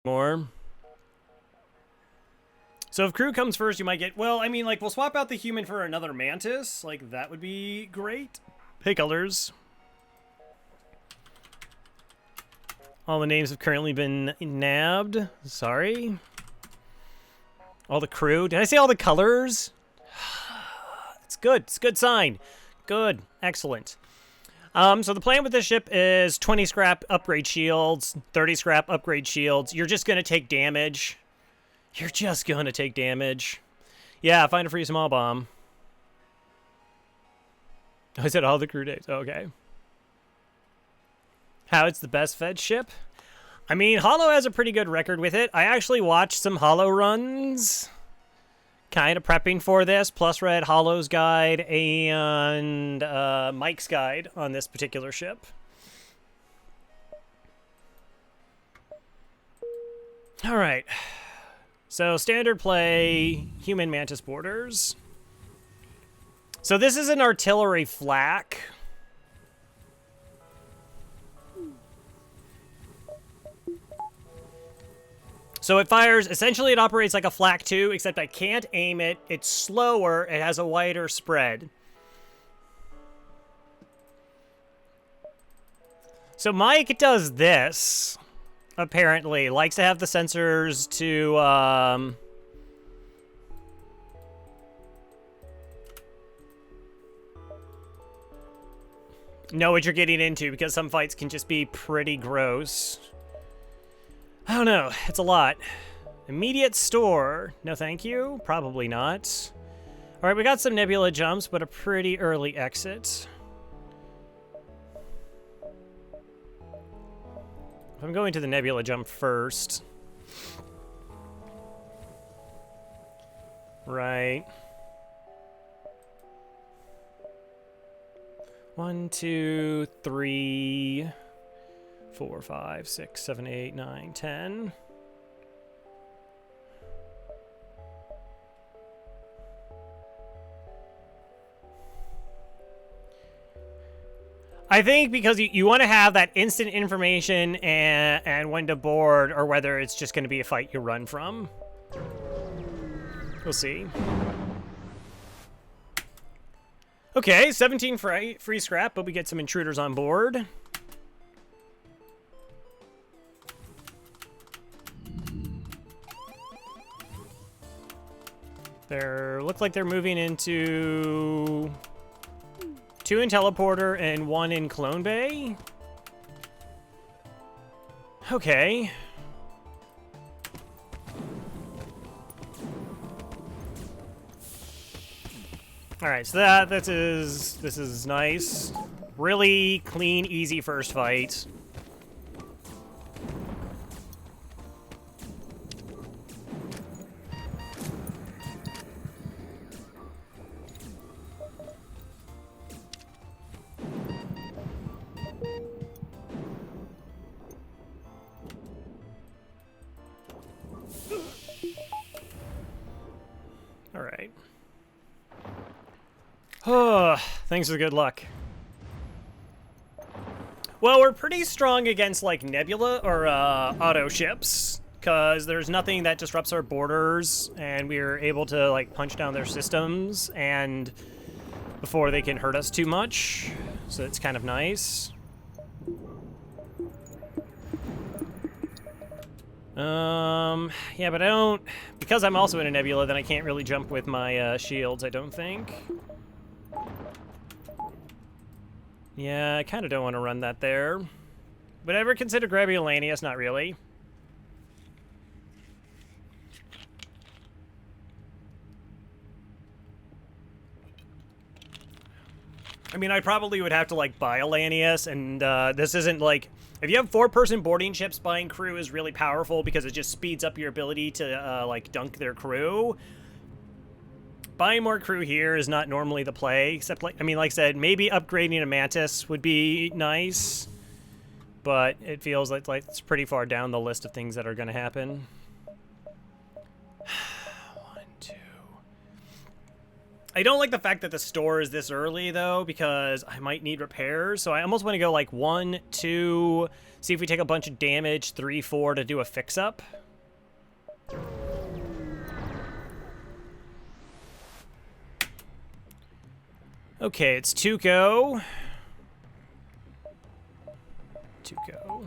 more. So if crew comes first, you might get... Well, I mean, like, we'll swap out the human for another mantis. Like, that would be great. Hey, colors. All the names have currently been nabbed. Sorry. All the crew. Did I say all the colors? It's good. It's a good sign. Good. Excellent. So the plan with this ship is 20 scrap upgrade shields, 30 scrap upgrade shields. You're just going to take damage. You're just going to take damage. Yeah, find a free small bomb. I said all the crew days. Okay. How it's the best fed ship? I mean, Hollow has a pretty good record with it. I actually watched some Hollow runs. Kind of prepping for this, plus read Hollow's guide and Mike's guide on this particular ship. All right. So standard play, human mantis boarders. So this is an artillery flak. So it fires, essentially it operates like a flak 2, except I can't aim it. It's slower, it has a wider spread. So Mike does this, apparently. Likes to have the sensors to, know what you're getting into, because some fights can just be pretty gross. I don't know. It's a lot. Immediate store. No, thank you. Probably not. All right, we got some nebula jumps, but a pretty early exit. I'm going to the nebula jump first. Right. 1, 2, 3... 4, 5, 6, 7, 8, 9, 10. I think because you want to have that instant information and when to board, or whether it's just going to be a fight you run from. We'll see. Okay, 17 free scrap, but we get some intruders on board. Look like they're moving into 2 in teleporter and 1 in clone bay. Okay. All right, so this is nice. Really clean, easy first fight. All right. Oh, thanks for the good luck. Well, we're pretty strong against, like, nebula or auto ships, because there's nothing that disrupts our borders, and we're able to, like, punch down their systems and before they can hurt us too much. So it's kind of nice. Yeah, but I don't... Because I'm also in a nebula, then I can't really jump with my shields, I don't think. Yeah, I kind of don't want to run that there. Would I ever consider grabbing Elanius? Not really. I mean, I probably would have to, like, buy Elanius, and this isn't, like... If you have 4-person boarding ships, buying crew is really powerful because it just speeds up your ability to, like, dunk their crew. Buying more crew here is not normally the play, except, like, I mean, like I said, maybe upgrading a Mantis would be nice, but it feels like it's pretty far down the list of things that are going to happen. 1, 2... I don't like the fact that the store is this early, though, because I might need repairs. So I almost want to go like 1, 2, see if we take a bunch of damage, 3, 4 to do a fix-up. Okay, it's Tuco. Tuco.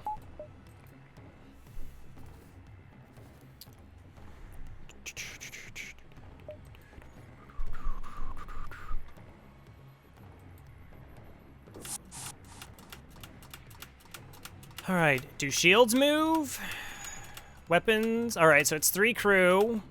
All right, do shields move? Weapons? All right, so it's 3 crew.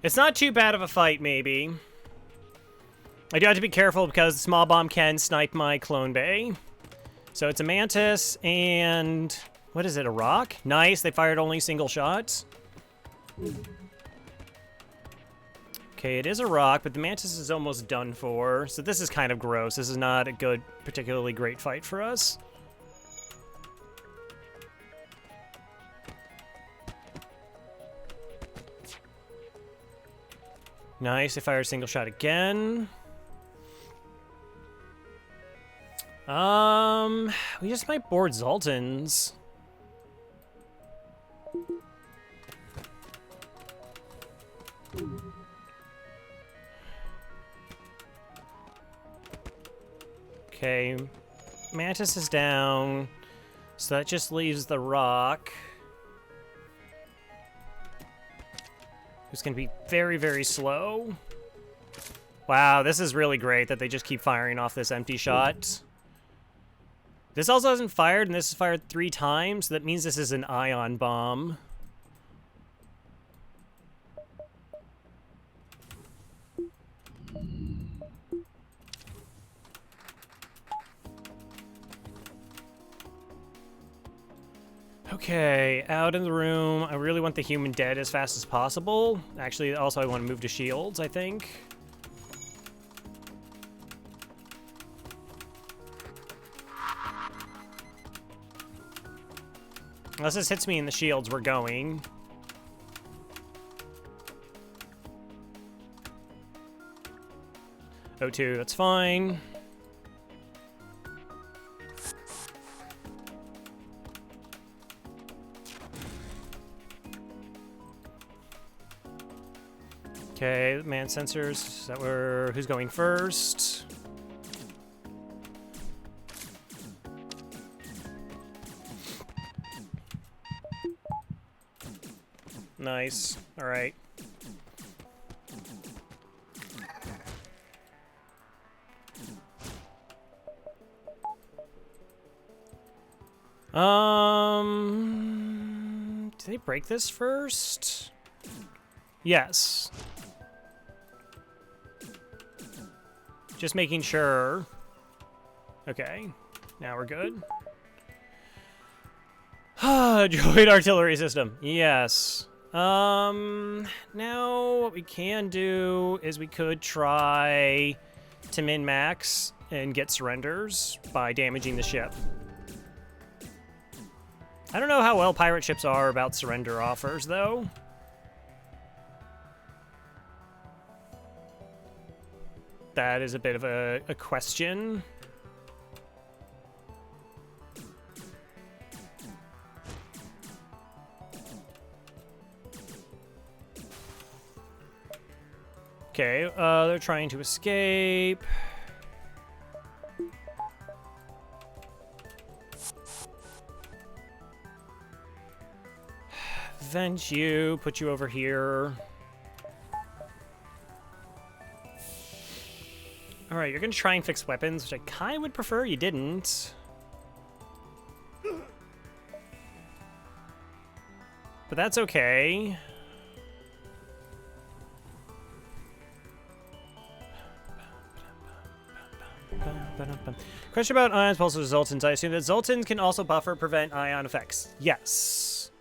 It's not too bad of a fight, maybe. I do have to be careful because the small bomb can snipe my clone bay. So it's a mantis and... what is it, a rock? Nice, they fired only single shots. Okay, it is a rock, but the mantis is almost done for. So this is kind of gross. This is not a good, particularly great fight for us. Nice, they fire a single shot again. We just might board Zoltans. Okay, Mantis is down, so that just leaves the rock, who's gonna be very, very slow. Wow, this is really great that they just keep firing off this empty shot. This also hasn't fired, and this is fired 3 times, so that means this is an ion bomb. Okay, out in the room. I really want the human dead as fast as possible. Actually, also I want to move to shields, I think. Unless this hits me in the shields, we're going. O2, that's fine. Okay, man sensors. That were who's going first? Nice. All right. Did they break this first? Yes. Just making sure. Okay. Now we're good. Droid artillery system. Yes. Now what we can do is we could try to min-max and get surrenders by damaging the ship. I don't know how well pirate ships are about surrender offers, though. That is a bit of a question. Okay, they're trying to escape. Vent you, put you over here. Alright, you're gonna try and fix weapons, which I kind of would prefer you didn't. But that's okay. Question about ions, pulses, Zoltans. I assume that Zoltans can also buffer prevent ion effects. Yes.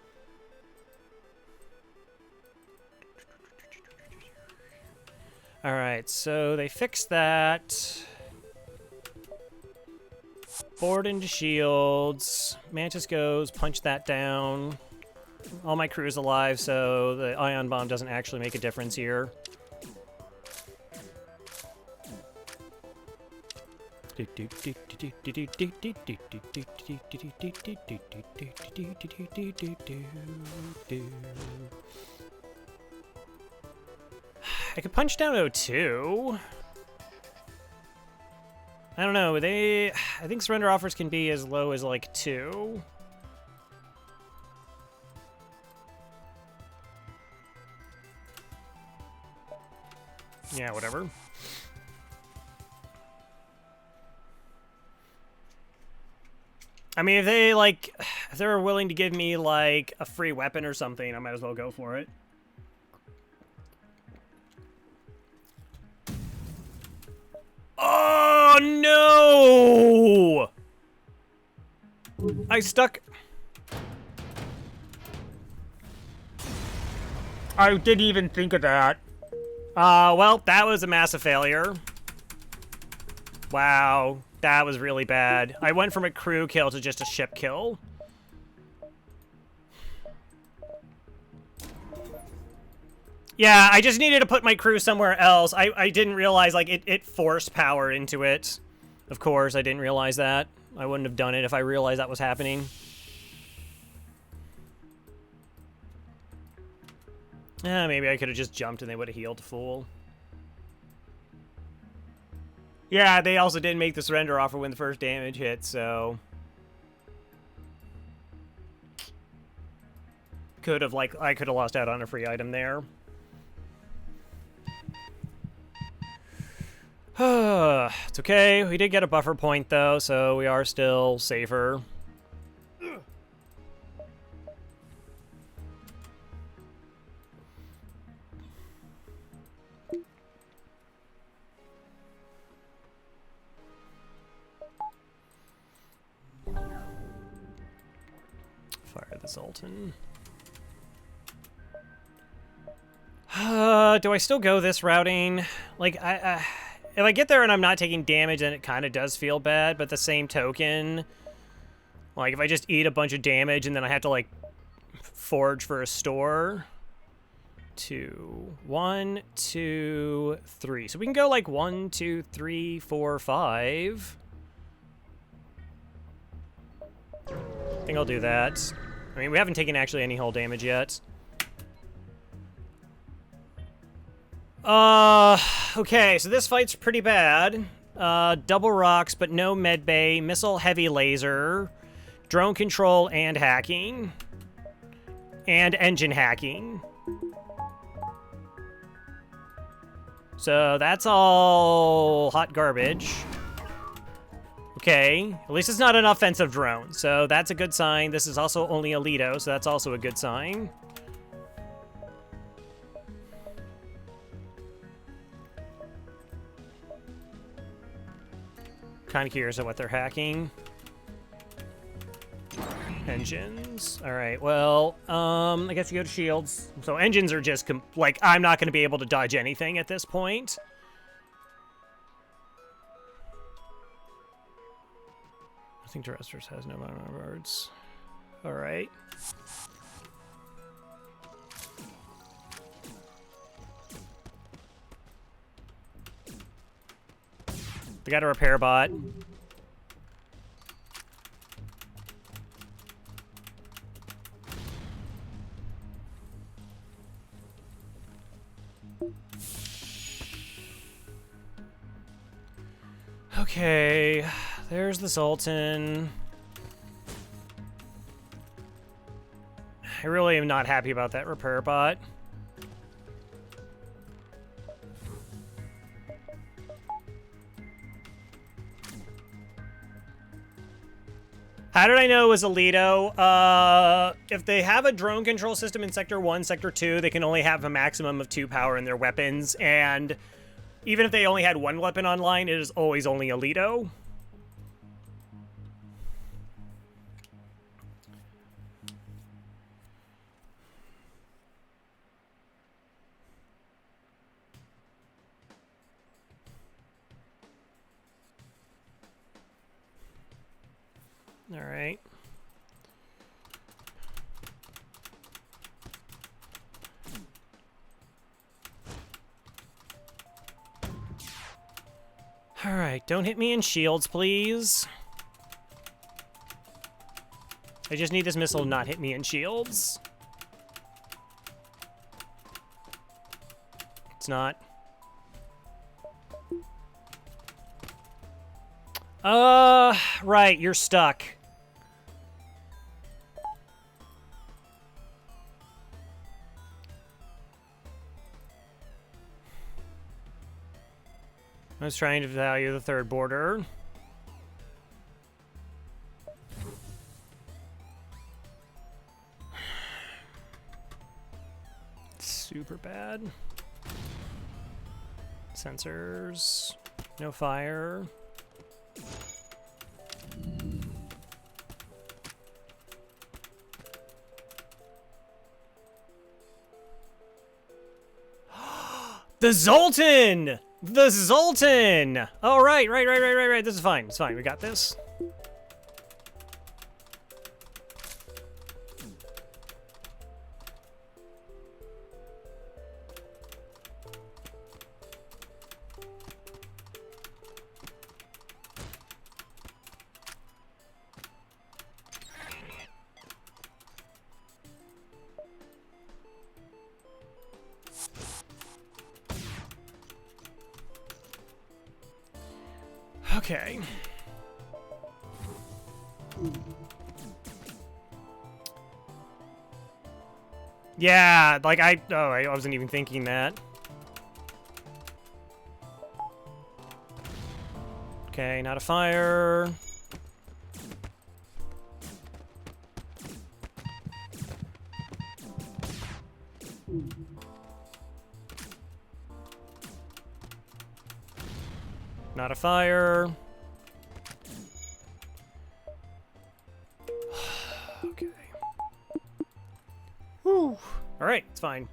Alright, so they fixed that. Board into shields. Mantis goes, punch that down. All my crew's alive, so the ion bomb doesn't actually make a difference here. I could punch down O2. I don't know, I think surrender offers can be as low as like 2. Yeah, whatever. I mean, if they were willing to give me like a free weapon or something, I might as well go for it. Oh no! I stuck. I didn't even think of that. Well, that was a massive failure. Wow, that was really bad. I went from a crew kill to just a ship kill. Yeah, I just needed to put my crew somewhere else. I didn't realize, like, it forced power into it. Of course, I didn't realize that. I wouldn't have done it if I realized that was happening. Maybe I could have just jumped and they would have healed full. Yeah, they also didn't make the surrender offer when the first damage hit, so... Could have, like, I could have lost out on a free item there. It's okay. We did get a buffer point, though, so we are still safer. Fire the Zoltan. Do I still go this routing? Like, if I get there and I'm not taking damage, then it kind of does feel bad, but the same token, like, if I just eat a bunch of damage and then I have to, like, forge for a store. 2, 1, 2, 3. So we can go, like, 1, 2, 3, 4, 5. I think I'll do that. I mean, we haven't taken actually any hull damage yet. Okay, so this fight's pretty bad. Double rocks, but no medbay, missile heavy laser, drone control and hacking, and engine hacking. So that's all hot garbage. Okay, at least it's not an offensive drone, so that's a good sign. This is also only Alito, so that's also a good sign. Kind of curious at what they're hacking. Engines. All right, well, I guess you go to shields. So engines are just, like, I'm not going to be able to dodge anything at this point. I think Terrestrius has no birds. All right. They got a repair bot. Okay, there's the Zoltan. I really am not happy about that repair bot. How did I know it was Alito? If they have a drone control system in Sector 1, Sector 2, they can only have a maximum of 2 power in their weapons, and even if they only had 1 weapon online, it is always only Alito. All right. All right, don't hit me in shields, please. I just need this missile to not hit me in shields. It's not. Right, you're stuck. I was trying to value the third border. Super bad. Sensors. No fire. The Zoltan! The Zoltan! Oh, right. This is fine. It's fine. We got this. Okay. Yeah, like I wasn't even thinking that. Okay, not a fire. Not a fire. Okay. Whew. All right, it's fine.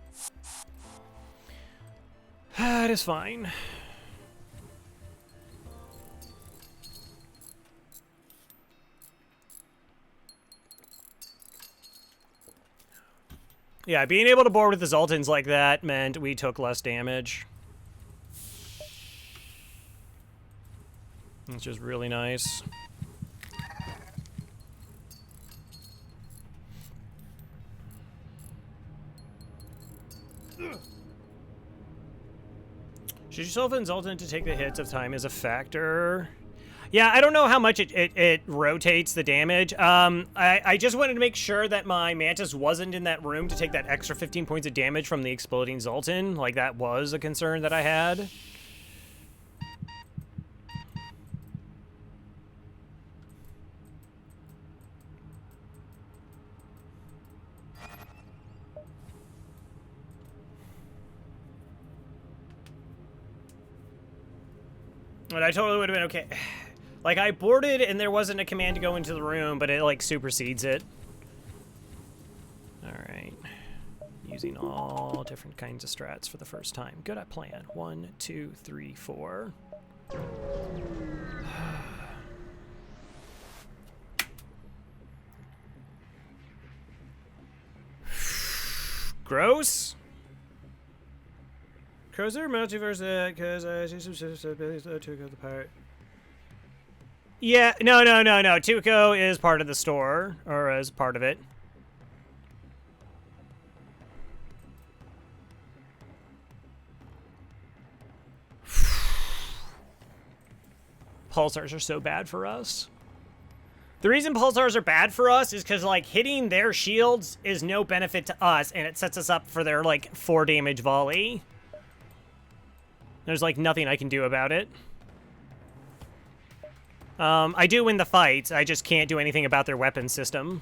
It is fine. Yeah, being able to board with the Zoltans like that meant we took less damage. Which is really nice. Should yourself and Zoltan to take the hits if time is a factor? Yeah, I don't know how much it rotates the damage. I just wanted to make sure that my Mantis wasn't in that room to take that extra 15 points of damage from the exploding Zoltan. Like, that was a concern that I had. But I totally would have been okay. Like, I boarded and there wasn't a command to go into the room, but it, like, supersedes it. Alright. Using all different kinds of strats for the first time. Good at plan. 1, 2, 3, 4. Gross. Cruiser multiverse that because I see some abilities to Tuco the pirate. Yeah, no. Tuco is part of the store, or as part of it. Pulsars are so bad for us. The reason pulsars are bad for us is because, like, hitting their shields is no benefit to us, and it sets us up for their, like, 4 damage volley. There's, like, nothing I can do about it. I do win the fight. I just can't do anything about their weapon system.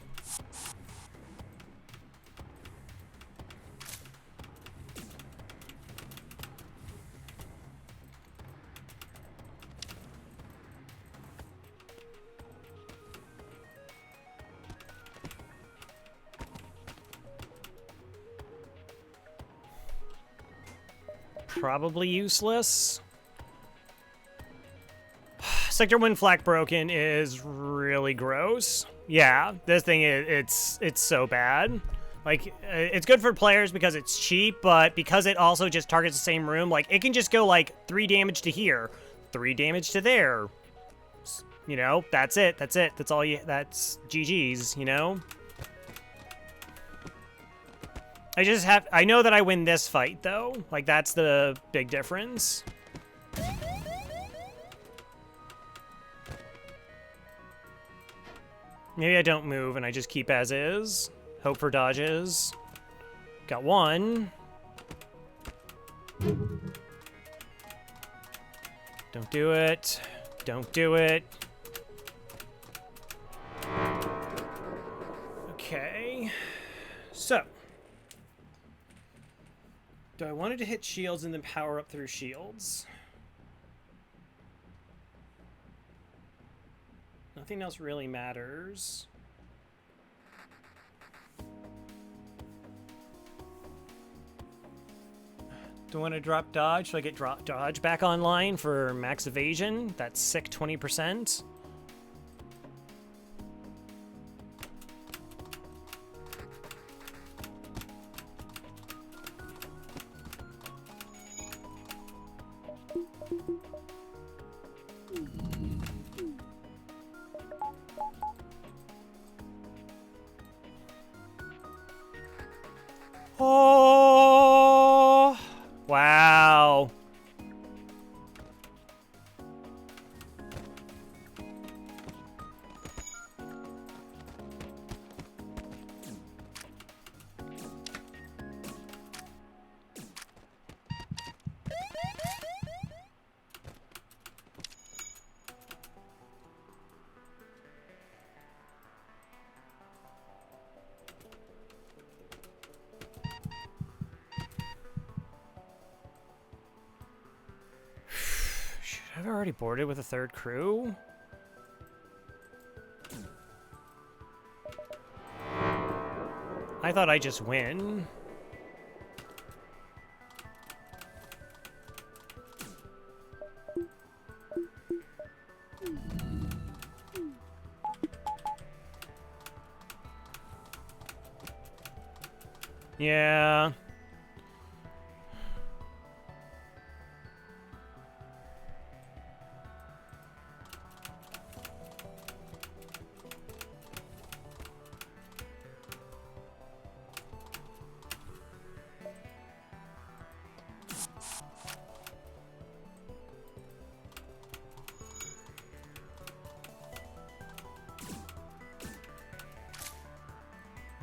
Probably useless. Sector 1 flak broken is really gross. Yeah, this thing it's so bad. Like, it's good for players because it's cheap, but because it also just targets the same room, like, it can just go, like, 3 damage to here, 3 damage to there. You know, that's it, that's it, that's all you, that's GG's, you know? I know that I win this fight, though. Like, that's the big difference. Maybe I don't move and I just keep as is. Hope for dodges. Got one. Don't do it. Don't do it. Okay. So. Do I want it to hit shields and then power up through shields? Nothing else really matters. Do I want to drop dodge? Should I get drop dodge back online for max evasion? That's sick 20%. Oh, wow. I've already boarded with a third crew. I thought I'd just win. Yeah.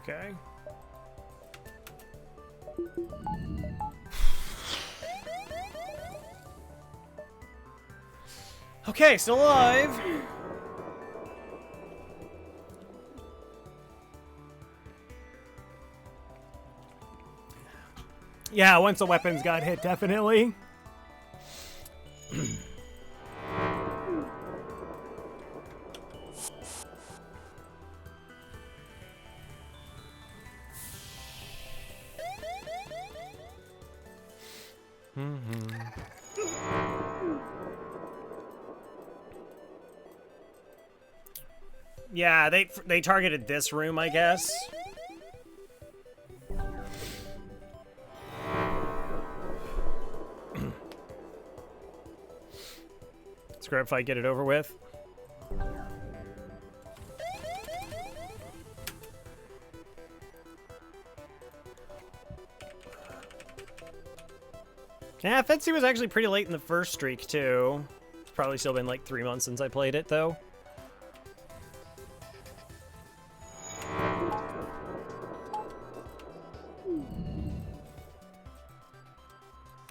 Okay. Okay, still alive. Yeah, once the weapons got hit, definitely. Yeah, they targeted this room, I guess. Screw it if I get it over with. Yeah, Fetsi was actually pretty late in the first streak, too. It's probably still been like 3 months since I played it, though.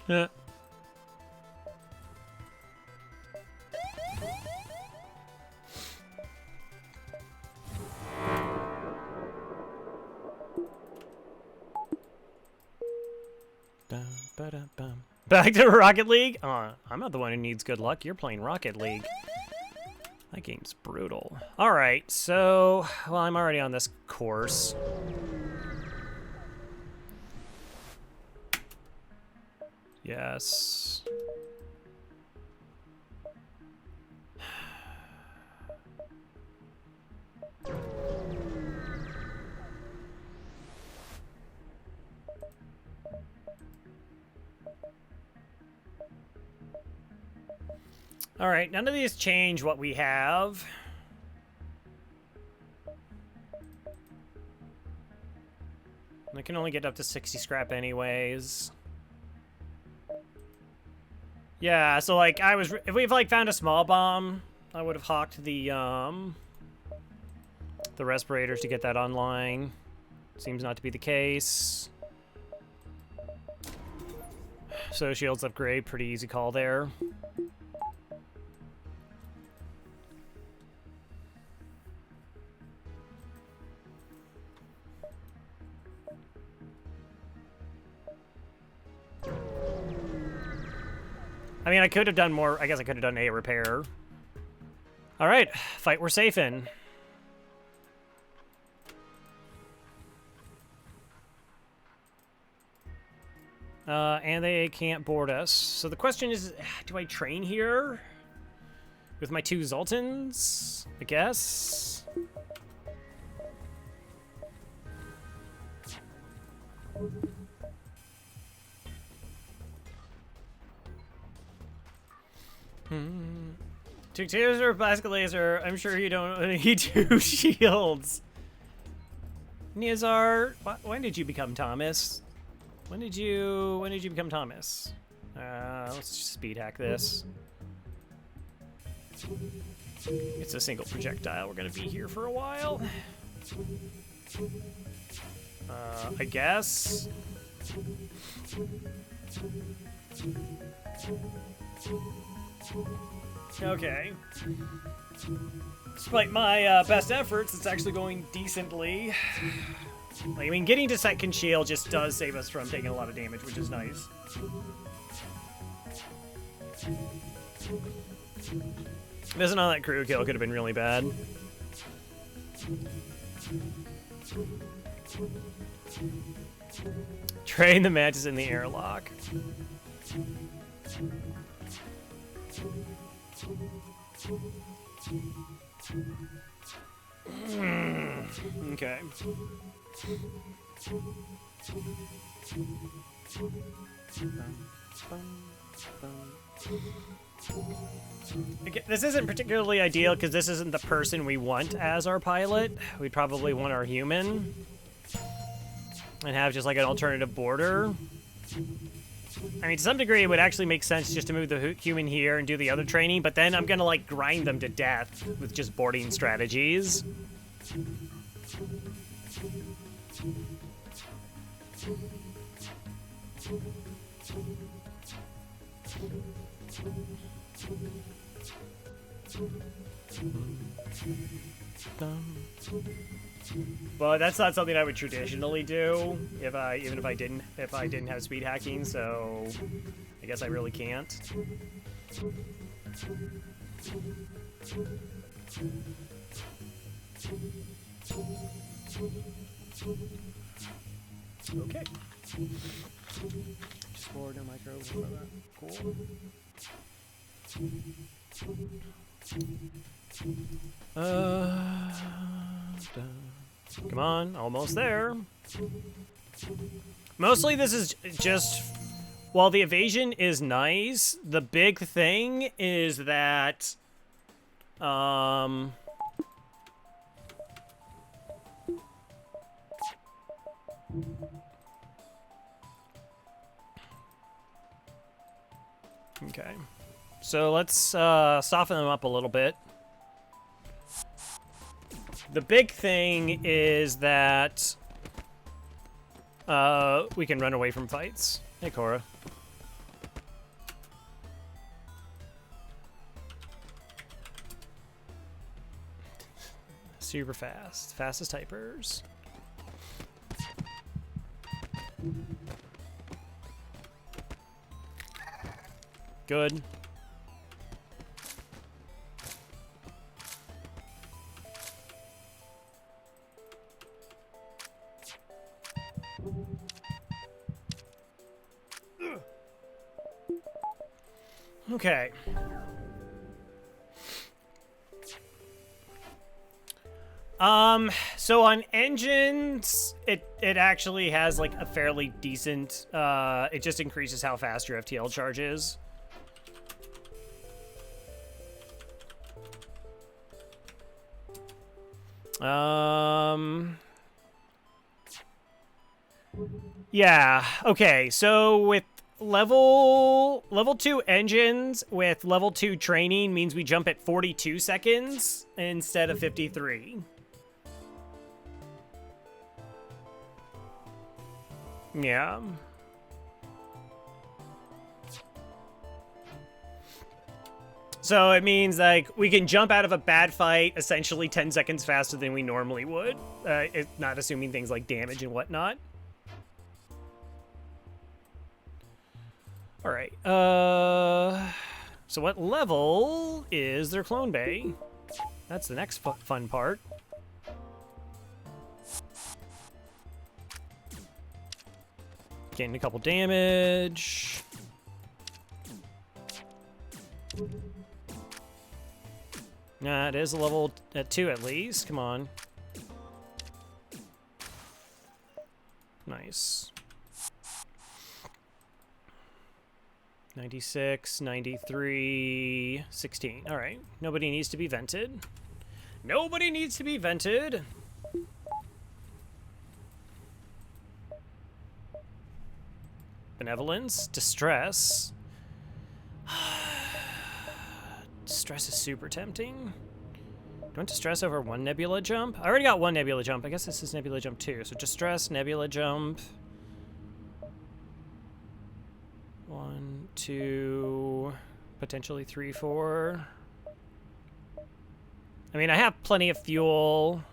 Yeah. Back to Rocket League? I'm not the one who needs good luck. You're playing Rocket League. That game's brutal. Alright, so... Well, I'm already on this course. Yes. All right, none of these change what we have. I can only get up to 60 scrap anyways. Yeah, so like if we've like found a small bomb, I would have hawked the respirators to get that online. Seems not to be the case. So shields upgrade, pretty easy call there. I mean, I could have done more. I guess I could have done a repair. All right, fight we're safe in. And they can't board us. So the question is, do I train here? With my 2 Zoltans? I guess? Two tears or plastic laser. I'm sure you don't need 2 shields. Niazar, when did you become Thomas? When did you become Thomas? Let's just speed hack this. It's a single projectile. We're gonna be here for a while. I guess. Okay. Despite my best efforts, it's actually going decently. Like, I mean, getting to second shield just does save us from taking a lot of damage, which is nice. Missing on that crew kill could have been really bad. Train the matches in the airlock. Okay. Again, this isn't particularly ideal because this isn't the person we want as our pilot. We'd probably want our human and have just like an alternative border. I mean, to some degree, it would actually make sense just to move the human here and do the other training, but then I'm gonna like grind them to death with just boarding strategies. But that's not something I would traditionally do even if I didn't have speed hacking, so I guess I really can't. Okay. Just forward no micro. Cool. Come on, almost there. Mostly this is just, while the evasion is nice, the big thing is that, okay. So let's soften them up a little bit. The big thing is that we can run away from fights. Hey, Cora. Super fast. Fastest typers. Good. Okay. So on engines, it actually has like a fairly decent, it just increases how fast your FTL charge is. Yeah, okay, so with level 2 engines with level 2 training means we jump at 42 seconds instead of 53. Yeah. So it means, like, we can jump out of a bad fight essentially 10 seconds faster than we normally would, not assuming things like damage and whatnot. All right. So what level is their clone bay? That's the next fun part. Getting a couple damage. Nah, it is a level at 2 at least. Come on. Nice. 96, 93, 16. All right. Nobody needs to be vented. Nobody needs to be vented. Benevolence, distress. Distress is super tempting. Do I want distress over one nebula jump? I already got one nebula jump. I guess this is nebula jump 2. So distress, nebula jump. 1, 2, potentially 3, 4. I mean, I have plenty of fuel.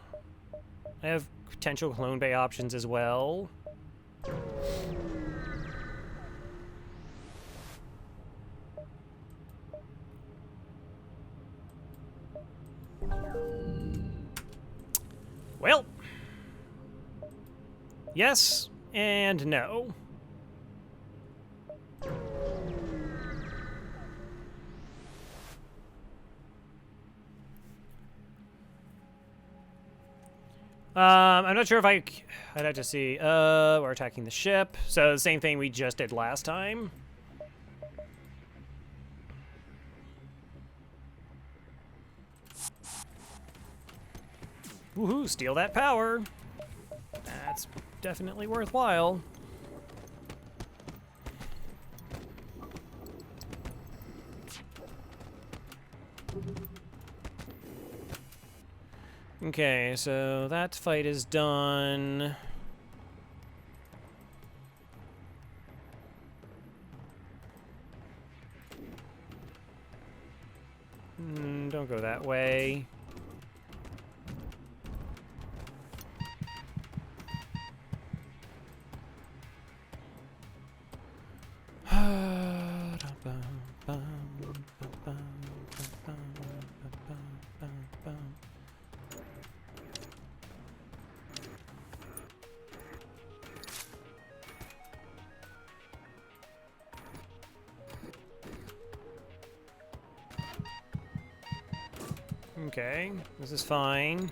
I have potential clone bay options as well. Well, yes and no. I'm not sure if I'd have to see. We're attacking the ship. So the same thing we just did last time. Woohoo, steal that power. That's definitely worthwhile. Okay, so that fight is done. Don't go that way. Okay, this is fine.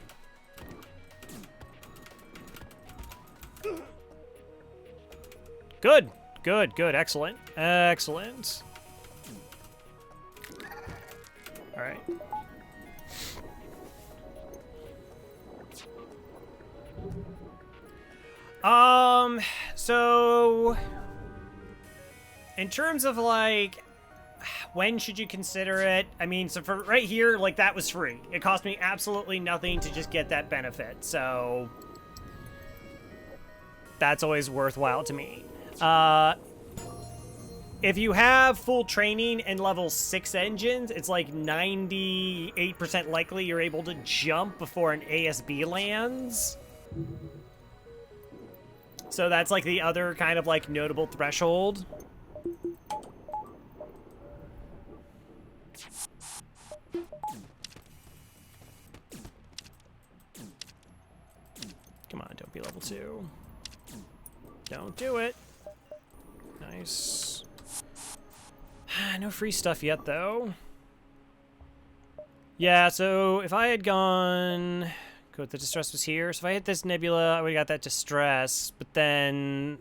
Good, good, good, excellent, excellent. All right. So in terms of like, when should you consider it? I mean, so for right here, like that was free. It cost me absolutely nothing to just get that benefit. So that's always worthwhile to me. If you have full training and level 6 engines, it's like 98% likely you're able to jump before an ASB lands. So that's like the other kind of like notable threshold. Come on, don't be level 2. Don't do it. Nice. No free stuff yet, though. Yeah, so if I had gone Cool, the distress was here. So if I hit this nebula, I would have got that distress, but then...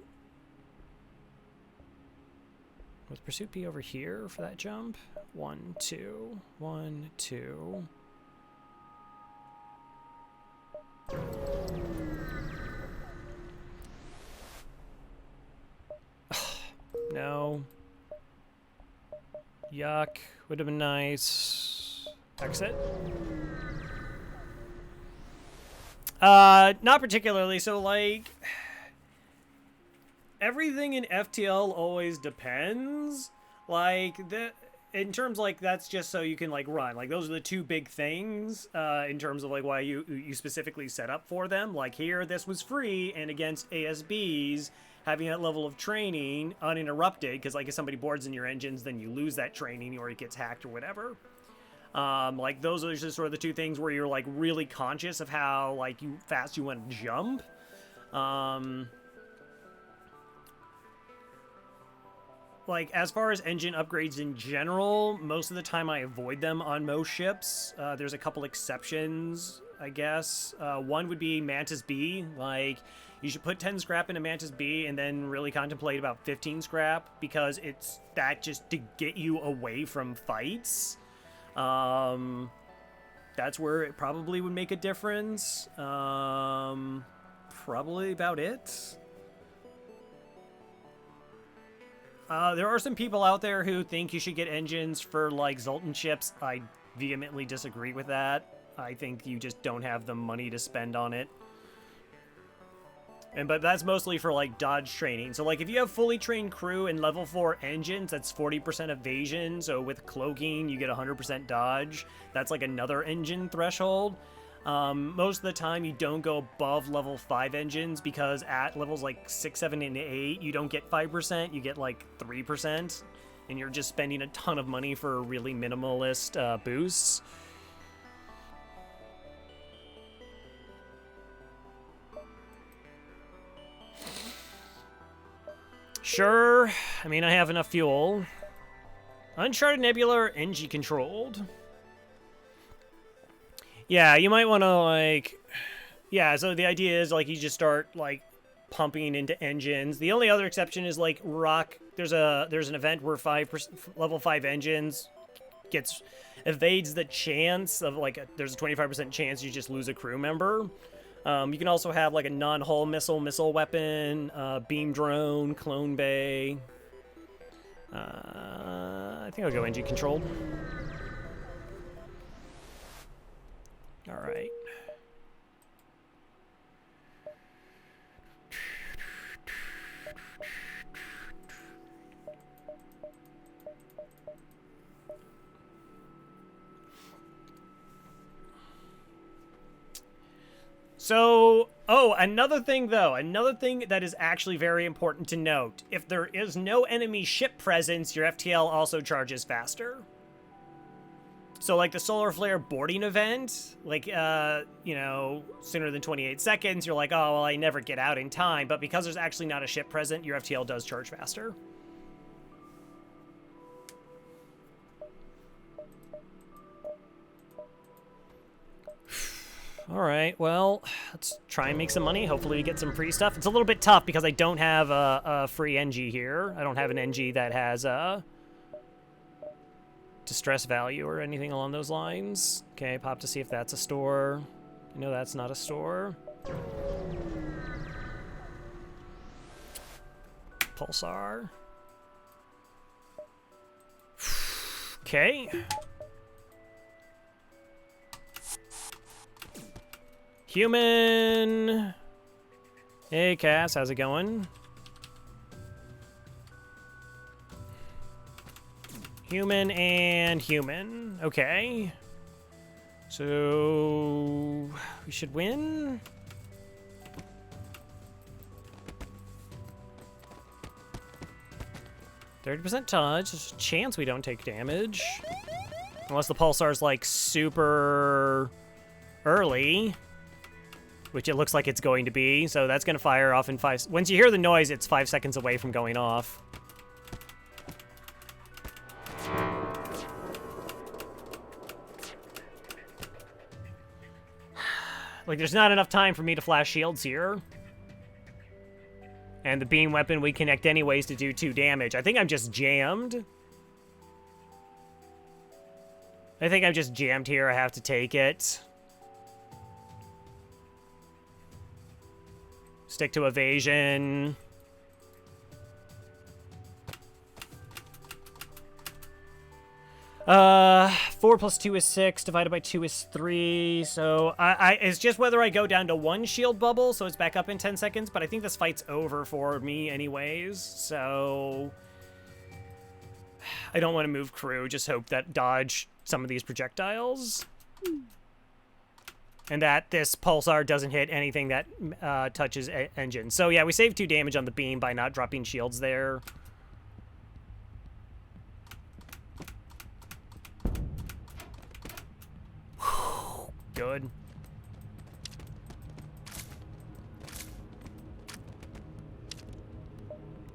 Would pursuit be over here for that jump? 1, 2, 1, 2. No. Yuck. Would have been nice. Exit. Not particularly. So, like, everything in FTL always depends. Like, in terms, like, that's just so you can, like, run. Like, those are the two big things, in terms of, like, why you specifically set up for them. Like, here, this was free, and against ASBs, having that level of training uninterrupted, because, like, if somebody boards in your engines, then you lose that training, or it gets hacked or whatever. Like, those are just sort of the two things where you're, like, really conscious of how, like, fast you want to jump. Like, as far as engine upgrades in general, most of the time I avoid them on most ships. There's a couple exceptions, I guess. One would be Mantis B. Like, you should put 10 scrap into Mantis B and then really contemplate about 15 scrap, because it's that just to get you away from fights. That's where it probably would make a difference. Probably about it. There are some people out there who think you should get engines for, like, Zoltan ships. I vehemently disagree with that. I think you just don't have the money to spend on it. But that's mostly for, like, dodge training. So, like, if you have fully trained crew and level 4 engines, that's 40% evasion. So with cloaking, you get 100% dodge. That's, like, another engine threshold. Most of the time, you don't go above level 5 engines, because at levels like 6, 7, and 8, you don't get 5%, you get like 3%, and you're just spending a ton of money for really minimalist boosts. Sure, I mean, I have enough fuel. Uncharted Nebula or NG controlled? Yeah, you might want to, like... Yeah, so the idea is, like, you just start, like, pumping into engines. The only other exception is, like, Rock. There's an event where level 5 engines evades the chance of, like, there's a 25% chance you just lose a crew member. You can also have, like, a non-hull missile weapon, beam drone, clone bay. I think I'll go NG controlled. All right. So, another thing that is actually very important to note. If there is no enemy ship presence, your FTL also charges faster. So, like, the Solar Flare boarding event, like, you know, sooner than 28 seconds, you're like, oh, well, I never get out in time. But because there's actually not a ship present, your FTL does charge faster. All right, well, let's try and make some money. Hopefully we get some free stuff. It's a little bit tough because I don't have a free NG here. I don't have an NG that has distress value or anything along those lines. Okay, pop to see if that's a store. No, that's not a store. Pulsar. Okay. Human. Hey, Cass, how's it going? Human and human. Okay. So we should win. %30 touch. There's a chance we don't take damage. Unless the pulsar's like super early. Which it looks like it's going to be. So that's going to fire off in 5. Once you hear the noise, it's 5 seconds away from going off. Like, there's not enough time for me to flash shields here. And the beam weapon we connect anyways to do 2 damage. I think I'm just jammed. I think I'm just jammed here. I have to take it. Stick to evasion. 4 plus 2 is 6, divided by 2 is 3, so it's just whether I go down to 1 shield bubble, so it's back up in 10 seconds, but I think this fight's over for me anyways, so I don't want to move crew, just hope that dodge some of these projectiles. And that this pulsar doesn't hit anything that touches engine. So yeah, we saved 2 damage on the beam by not dropping shields there. Good.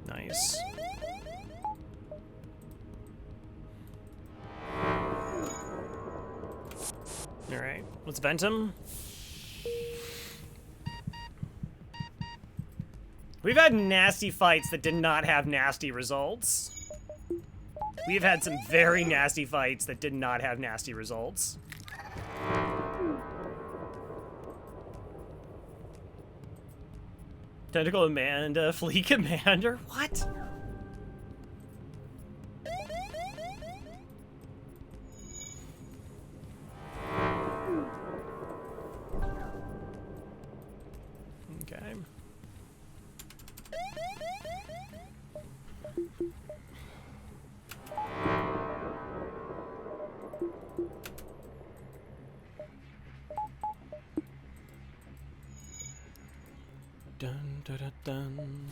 Nice. Alright, let's vent him. We've had nasty fights that did not have nasty results. We've had some very nasty fights that did not have nasty results. Tentacle Amanda, Flea Commander? What? Okay. Dun, dun, dun, dun.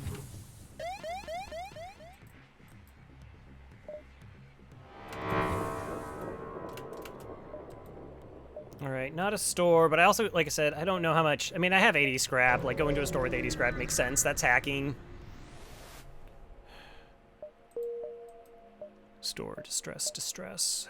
Alright, not a store, but I also, like I said, I don't know how much. I mean, I have 80 scrap. Like, going to a store with 80 scrap makes sense. That's hacking. Store, distress, distress.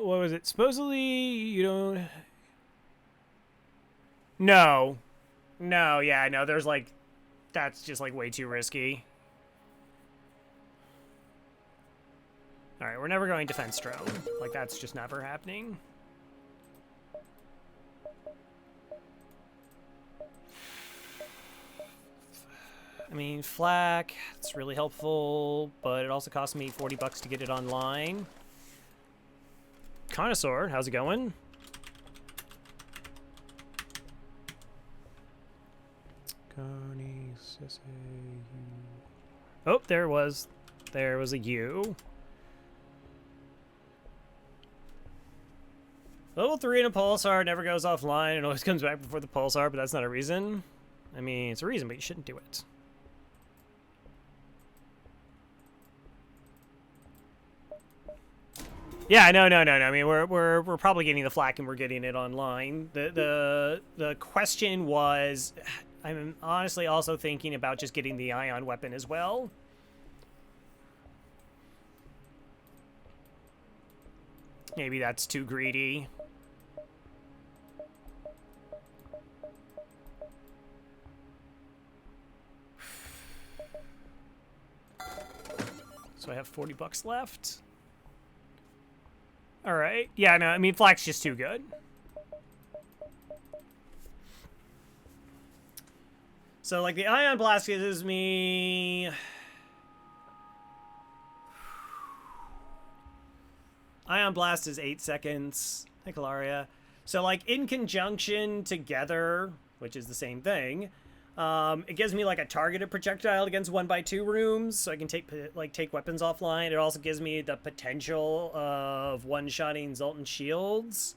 What was it? Supposedly, you don't... No. No, yeah, no, there's like... That's just like way too risky. Alright, we're never going defense drone. Like, that's just never happening. I mean, flak, it's really helpful, but it also cost me 40 bucks to get it online. Connoisseur, how's it going? Oh, there was a U. Level 3 in a pulsar never goes offline and always comes back before the pulsar, but that's not a reason. I mean, it's a reason, but you shouldn't do it. Yeah, no. I mean, we're probably getting the flak and we're getting it online. The question was, I'm honestly also thinking about just getting the ion weapon as well. Maybe that's too greedy. So I have 40 bucks left. All right. Yeah, no, I mean, flak's just too good. So, like, the Ion Blast gives me... Ion Blast is 8 seconds. Nicolaria. So, like, in conjunction together, which is the same thing, it gives me, like, a targeted projectile against 1x2 rooms, so I can take weapons offline. It also gives me the potential of one-shotting Zoltan shields.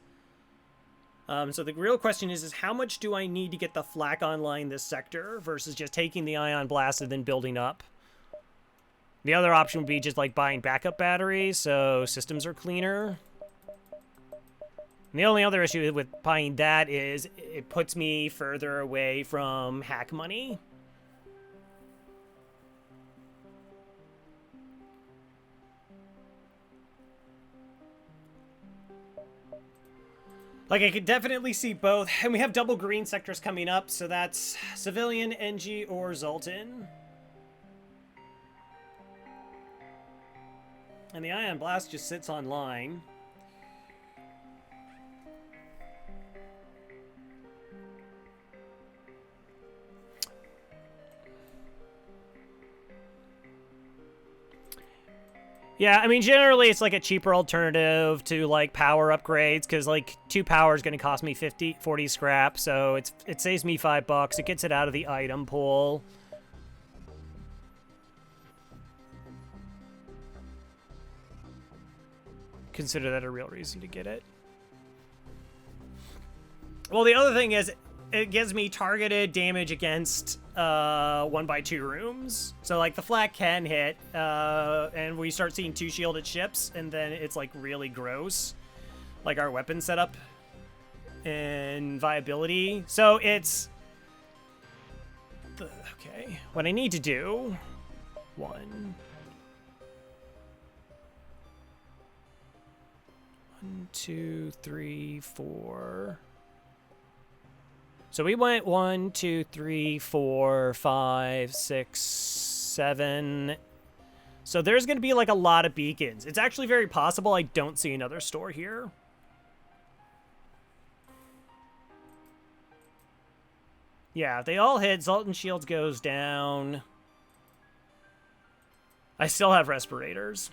So the real question is how much do I need to get the flak online this sector versus just taking the ion blast and then building up? The other option would be just like buying backup batteries so systems are cleaner. And the only other issue with buying that is it puts me further away from hack money. Like, I could definitely see both. And we have double green sectors coming up, so that's Civilian, NG, or Zoltan. And the Ion Blast just sits online. Yeah, I mean, generally it's like a cheaper alternative to like power upgrades because like 2 power is going to cost me 40 scrap, so it saves me $5. It gets it out of the item pool. Consider that a real reason to get it. Well, the other thing is it gives me targeted damage against 1x2 rooms. So like the flak can hit, and we start seeing 2 shielded ships, and then it's like really gross. Like our weapon setup and viability. So it's okay. What I need to do, 1, 2, 3, 4. So we went 1, 2, 3, 4, 5, 6, 7. So there's going to be like a lot of beacons. It's actually very possible I don't see another store here. Yeah, if they all hit, Zoltan Shields goes down. I still have respirators.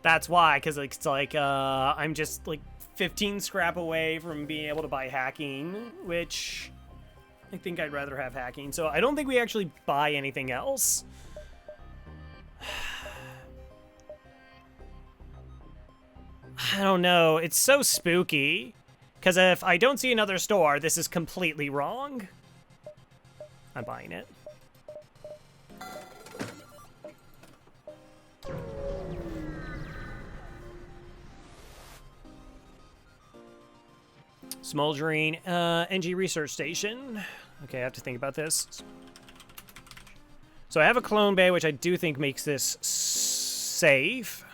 That's why, because it's like, I'm just like 15 scrap away from being able to buy hacking, which I think I'd rather have hacking. So I don't think we actually buy anything else. I don't know. It's so spooky. Because if I don't see another store, this is completely wrong. I'm buying it. Smoldering, NG Research Station. Okay, I have to think about this. So I have a clone bay, which I do think makes this safe.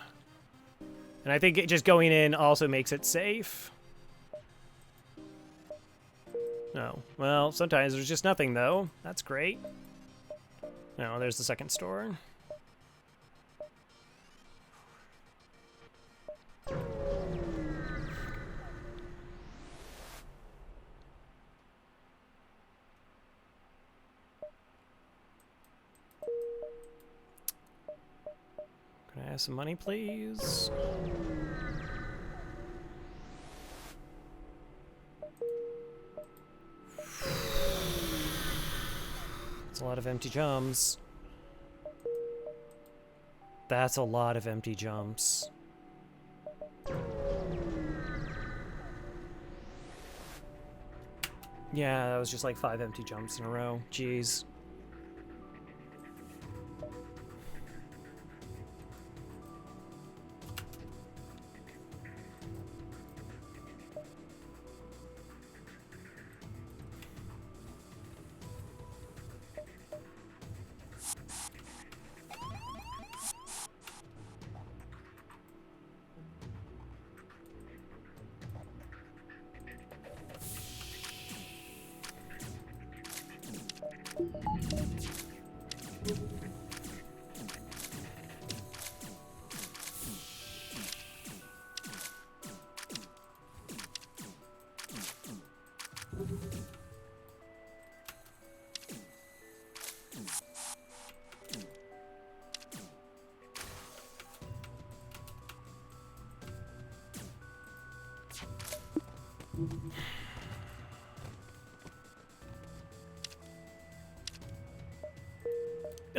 And I think it just going in also makes it safe. No. Well, sometimes there's just nothing, though. That's great. No, there's the second store. Can I have some money, please? That's a lot of empty jumps. That's a lot of empty jumps. Yeah, that was just like 5 empty jumps in a row. Jeez.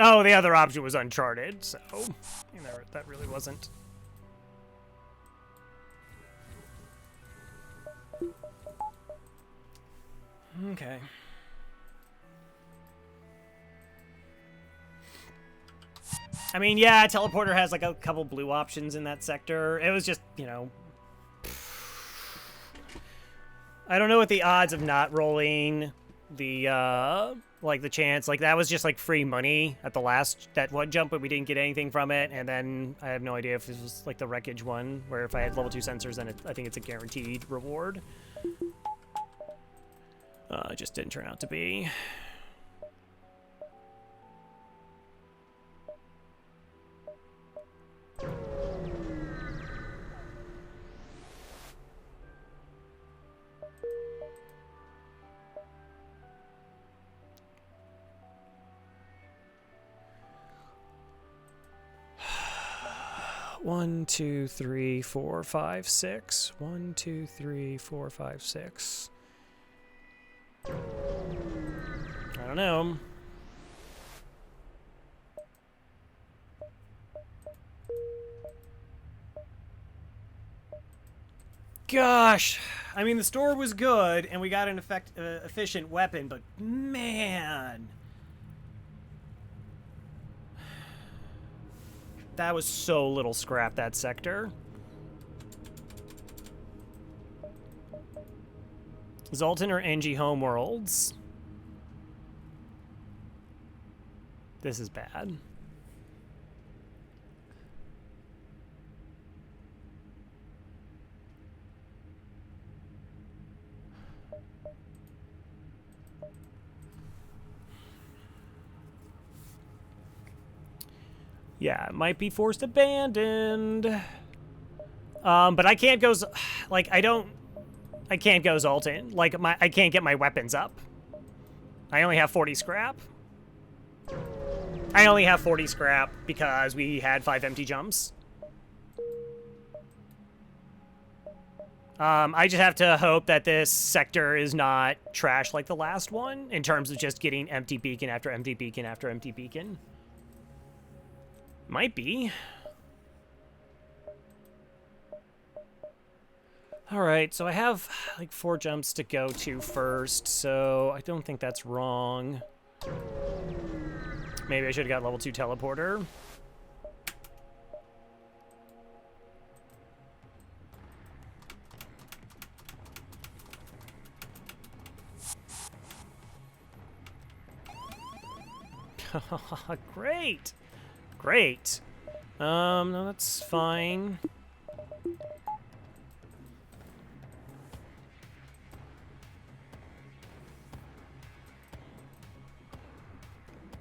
Oh, the other option was Uncharted, so you know, that really wasn't. Okay. I mean, yeah, teleporter has like a couple blue options in that sector. It was just, you know, I don't know what the odds of not rolling the like the chance, like that was just like free money at the last that one jump, but we didn't get anything from it. And then I have no idea if this was like the wreckage one, where if I had level 2 sensors, then I think it's a guaranteed reward. It just didn't turn out to be. One, two, three, four, five, six. 1, 2, 3, 4, 5, 6. I don't know. Gosh, I mean the store was good and we got an efficient weapon, but man, that was so little scrap, that sector. Zoltan or NG Homeworlds? This is bad. Yeah, it might be forced abandoned. But I can't go, like, I can't go Zoltan. Like, I can't get my weapons up. I only have 40 scrap. I only have 40 scrap because we had 5 empty jumps. I just have to hope that this sector is not trash like the last one in terms of just getting empty beacon after empty beacon after empty beacon. Might be. Alright, so I have like 4 jumps to go to first, so I don't think that's wrong. Maybe I should have got level 2 teleporter. Great! Great. No, that's fine.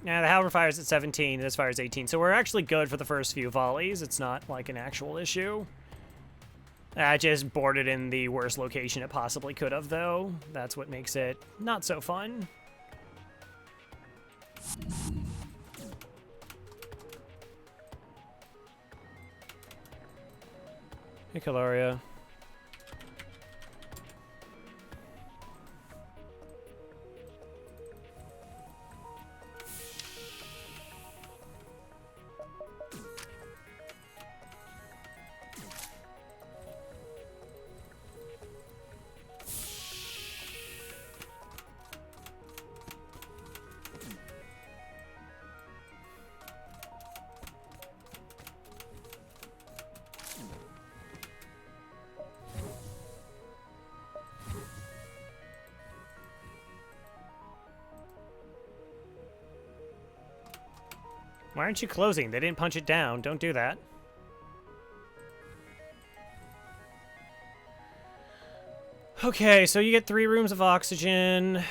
Yeah, the Halberd fires at 17, this fires 18, so we're actually good for the first few volleys. It's not like an actual issue. I just boarded in the worst location it possibly could have, though. That's what makes it not so fun. Hey, Caloria. Why aren't you closing? They didn't punch it down. Don't do that. Okay, so you get 3 rooms of oxygen. I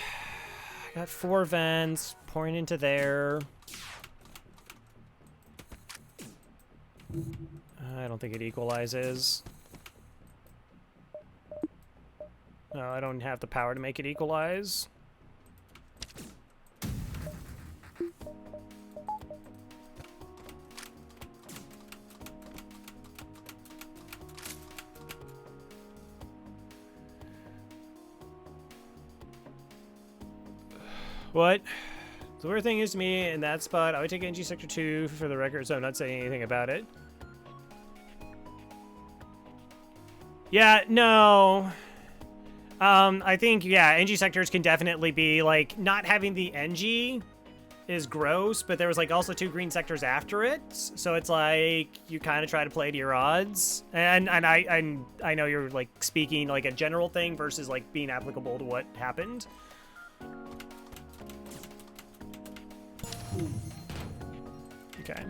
got 4 vents pouring into there. I don't think it equalizes. No, I don't have the power to make it equalize. What? The weird thing is to me, in that spot, I would take NG Sector 2 for the record, so I'm not saying anything about it. Yeah, no. I think, yeah, NG sectors can definitely be, like, not having the NG is gross, but there was, like, also 2 green sectors after it, so it's like, you kind of try to play to your odds, and I know you're, like, speaking, like, a general thing versus, like, being applicable to what happened. Okay.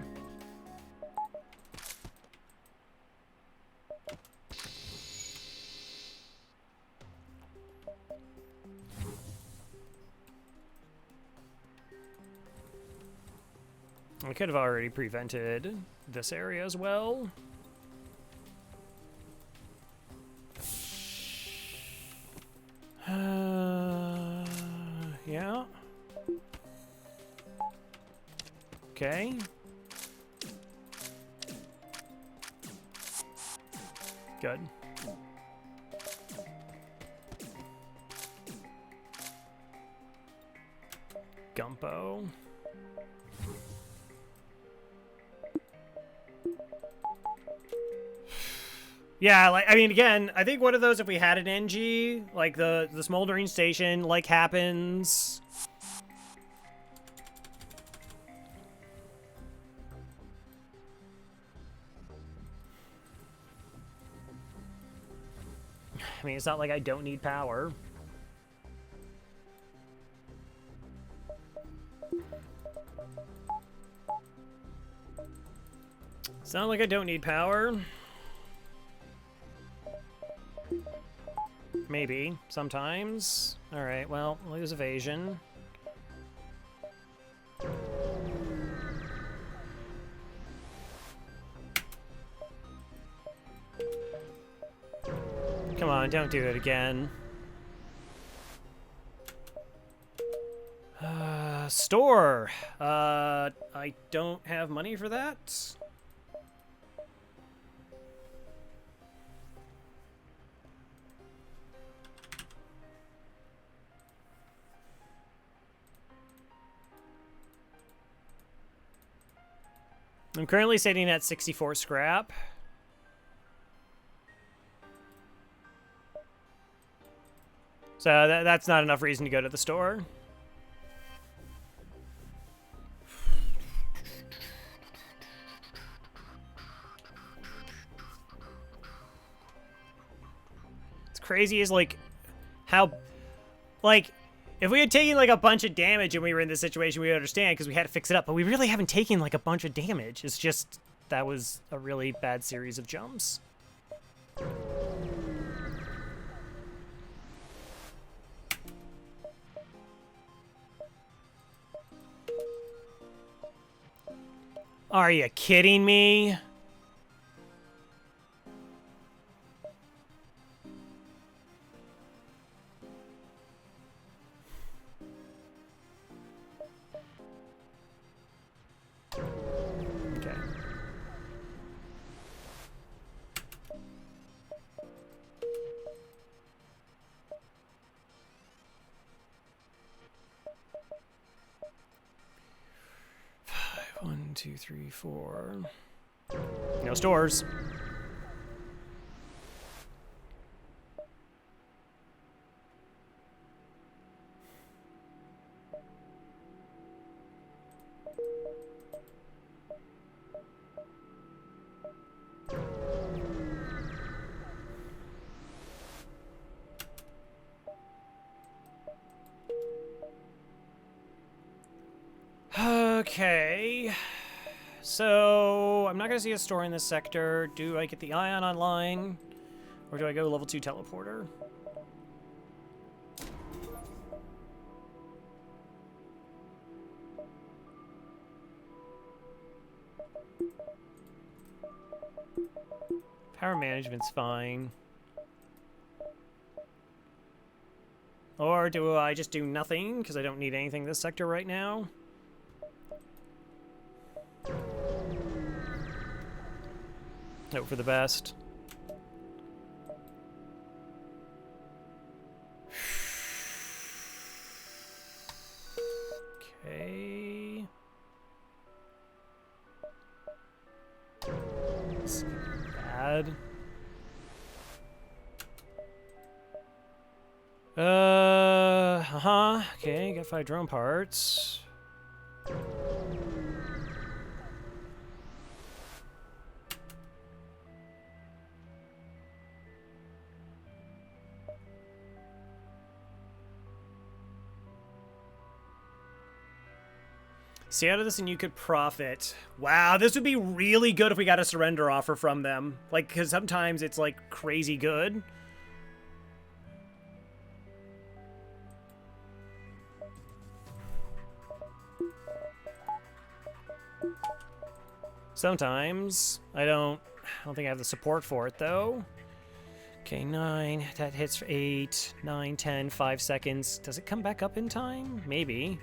We could have already prevented this area as well. Yeah. Okay. Good. Gumpo. Yeah, like, I mean, again, I think one of those, if we had an NG, like the smoldering station, like, happens. I mean, it's not like I don't need power. It's not like I don't need power. Maybe. Sometimes. Alright, well, lose evasion. Come on, don't do it again. Store! I don't have money for that. I'm currently sitting at 64 scrap. So that's not enough reason to go to the store. It's crazy is, like, how, like, if we had taken, like, a bunch of damage and we were in this situation, we would understand because we had to fix it up. But we really haven't taken, like, a bunch of damage. It's just, that was a really bad series of jumps. Are you kidding me? Okay. One, two, three, four. No stores. Okay. So, I'm not going to see a store in this sector. Do I get the ion online? Or do I go level 2 teleporter? Power management's fine. Or do I just do nothing because I don't need anything in this sector right now? Hope for the best. Okay. It's bad. Okay, got 5 drone parts. Stay out of this and you could profit. Wow, this would be really good if we got a surrender offer from them. Like, because sometimes it's, like, crazy good. Sometimes. I don't think I have the support for it, though. Okay, 9. That hits for 8. 9, 10, 5 seconds. Does it come back up in time? Maybe.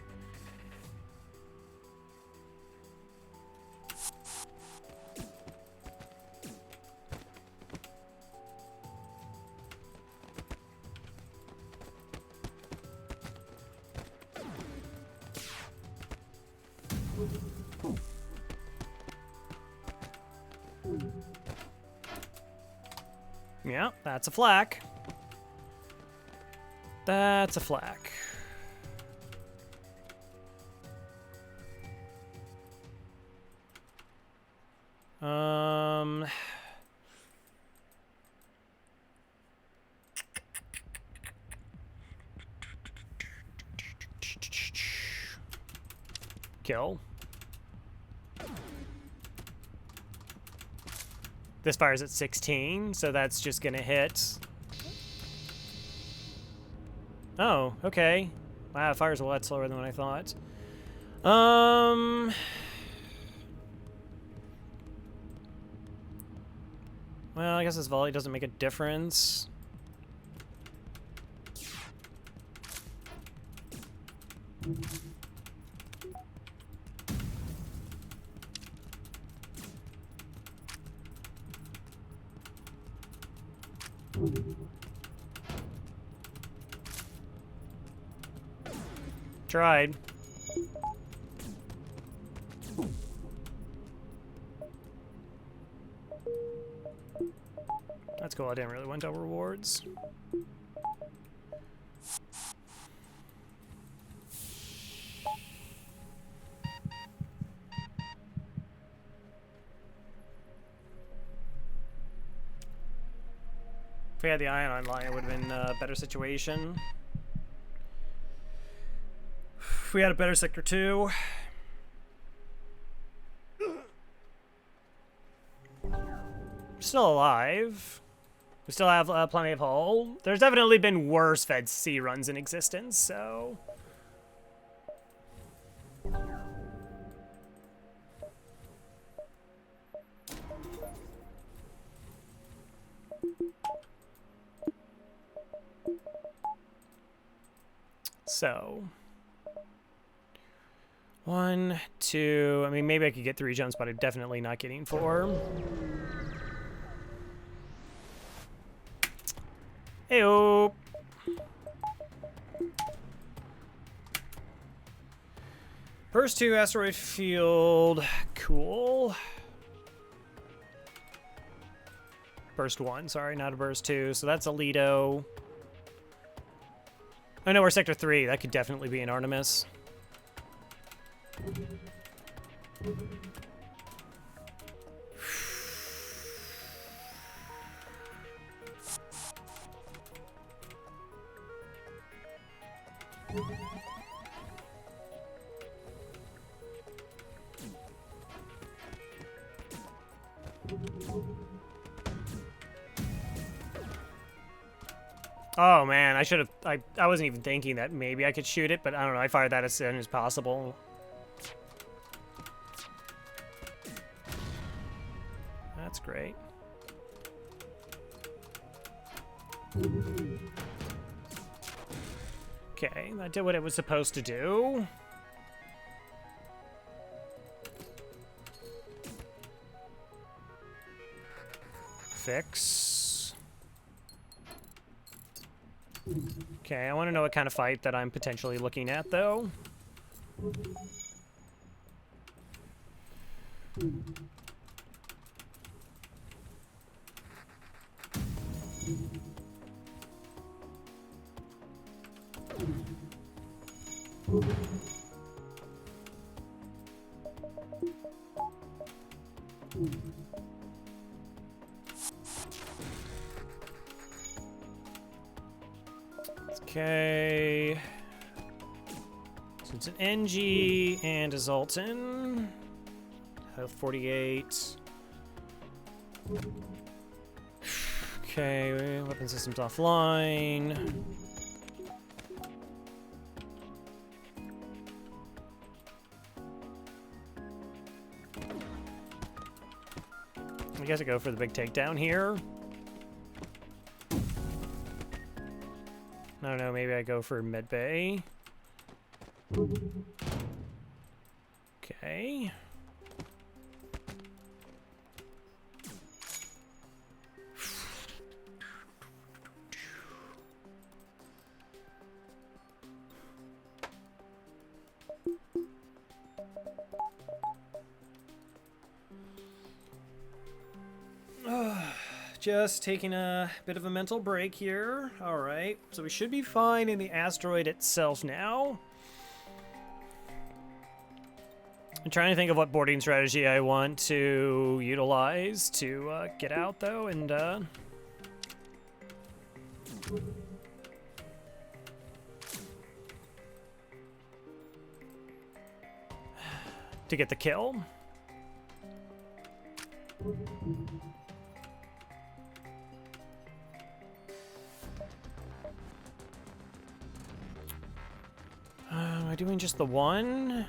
Yeah, that's a flak. That's a flak. Kill. This fires at 16, so that's just gonna hit. Oh, okay. Wow, it fires a lot slower than what I thought. Well, I guess this volley doesn't make a difference. Tried. That's cool. I didn't really want double rewards. If we had the Ion online, it would have been a better situation. If we had a better Sector 2. Still alive. We still have plenty of hull. There's definitely been worse Fed C runs in existence, so... So... 1, 2... I mean, maybe I could get 3 jumps, but I'm definitely not getting 4. Heyo. Burst 2, asteroid field. Cool. Burst 1, sorry, not a burst 2. So that's Alito. Oh no, we're Sector 3. That could definitely be an Artemis. Oh man, I should have. I wasn't even thinking that maybe I could shoot it, but I don't know. I fired that as soon as possible. That's great. Okay, that did what it was supposed to do. Fix. Okay, I want to know what kind of fight that I'm potentially looking at, though. Okay. So it's an NG and a Zoltan. Health 48. Okay, weapon systems offline. I guess I go for the big takedown here. I don't know, maybe I go for medbay. Okay. Just taking a bit of a mental break here. All right, so we should be fine in the asteroid itself now. I'm trying to think of what boarding strategy I want to utilize to get out, though, and to get the kill. Am I doing just the one?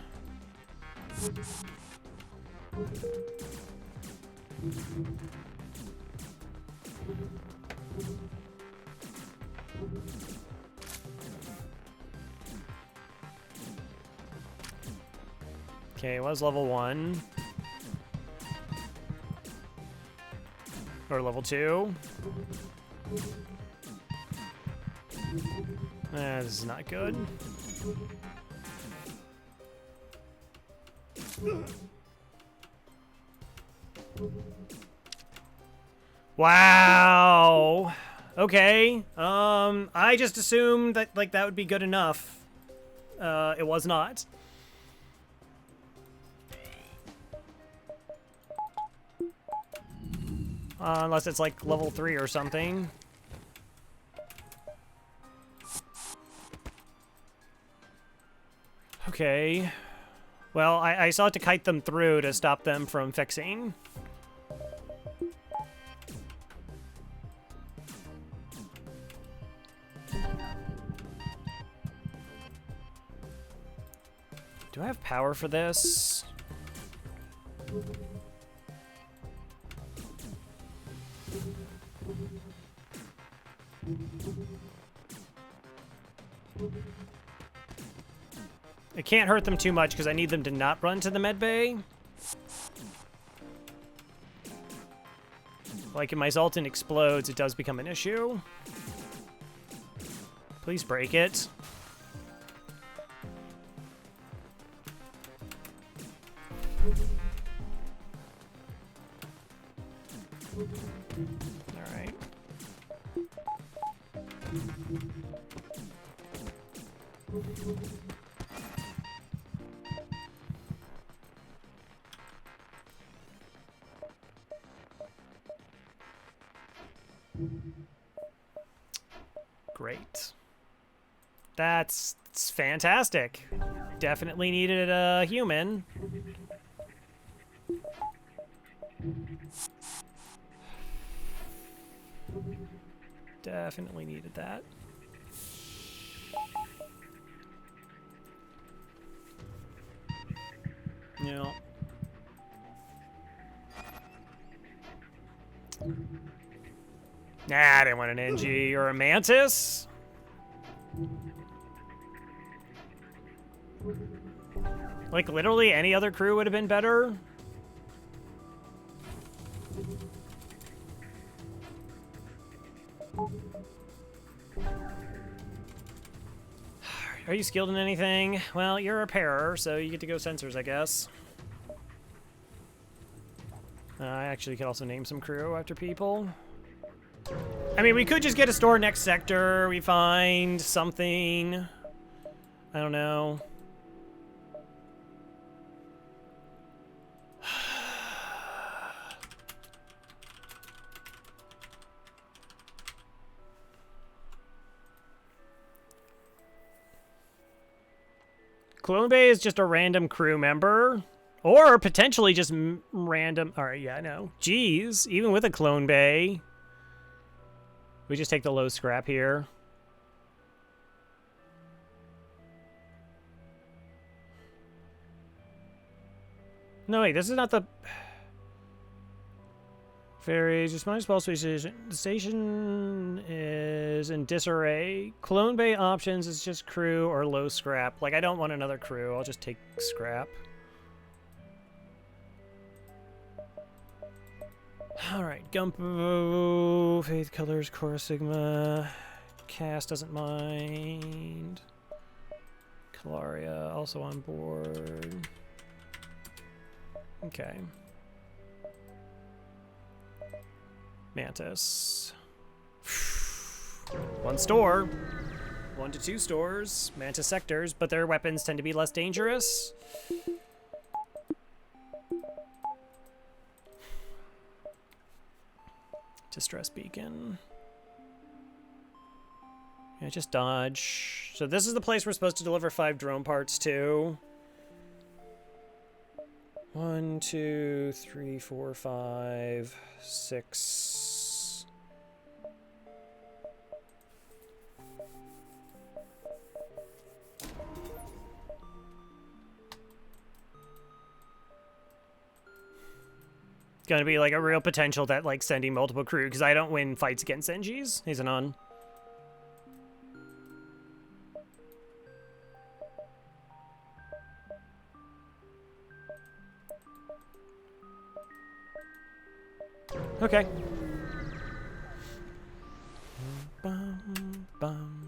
Okay, it was level 1. Or level 2. This is not good. Wow. Okay. I just assumed that like that would be good enough. It was not. Unless it's like level 3 or something. Okay. Well, I sought to kite them through to stop them from fixing. Do I have power for this? I can't hurt them too much because I need them to not run to the med bay. Like if my Zoltan explodes, it does become an issue. Please break it. All right. Great. That's fantastic. Definitely needed a human. Definitely needed that. Yeah. Nah, I didn't want an NG or a Mantis. Like, literally any other crew would have been better. Are you skilled in anything? Well, you're a repairer, so you get to go sensors, I guess. I actually could also name some crew after people. I mean, we could just get a store next sector. We find something. I don't know. Clone Bay is just a random crew member. Or potentially just random... Alright, yeah, no. Jeez, even with a Clone Bay. We just take the low scrap here. No, wait, this is not the... Ferries, just minus ball station. The station is in disarray. Clone Bay options is just crew or low scrap. Like, I don't want another crew. I'll just take scrap. Alright, Gumpo, Faith Colors, Core Sigma. Cass doesn't mind. Calaria also on board. Okay. Mantis. One store. 1 to 2 stores. Mantis sectors, but their weapons tend to be less dangerous. Distress beacon. Yeah, just dodge. So this is the place we're supposed to deliver 5 drone parts to. 1, 2, 3, 4, 5, 6. Gonna be like a real potential that like sending multiple crew because I don't win fights against NGs. He's an on. Okay. Bum, bum.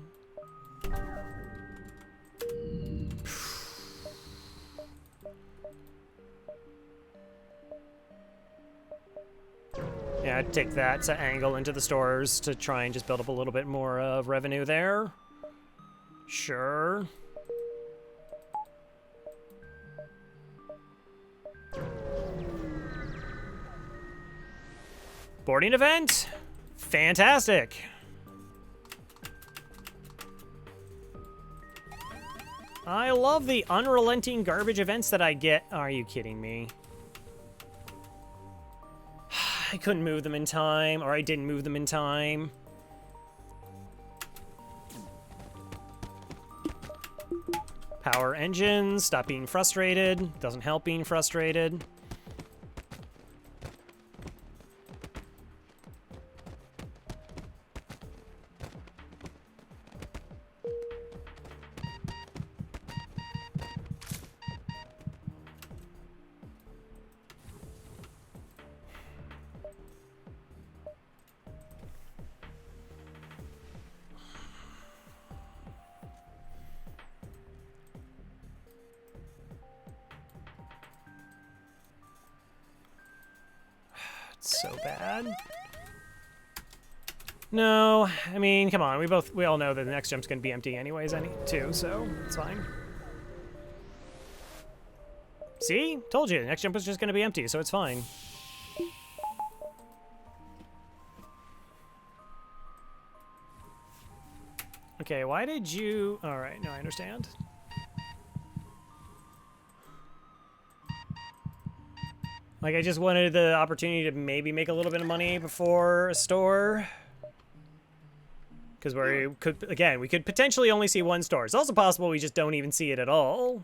Yeah, I'd take that to angle into the stores to try and just build up a little bit more revenue there. Sure. Boarding event? Fantastic. I love the unrelenting garbage events that I get. Are you kidding me? I couldn't move them in time, or I didn't move them in time. Power engines, stop being frustrated. Doesn't help being frustrated. So bad. No, I mean, come on. We all know that the next jump's gonna be empty anyways, too, so it's fine. See? Told you, the next jump was just gonna be empty, so it's fine. Okay, why did you... Alright, no, I understand. Like, I just wanted the opportunity to maybe make a little bit of money before a store. Because we could, again, we could potentially only see 1 store. It's also possible we just don't even see it at all.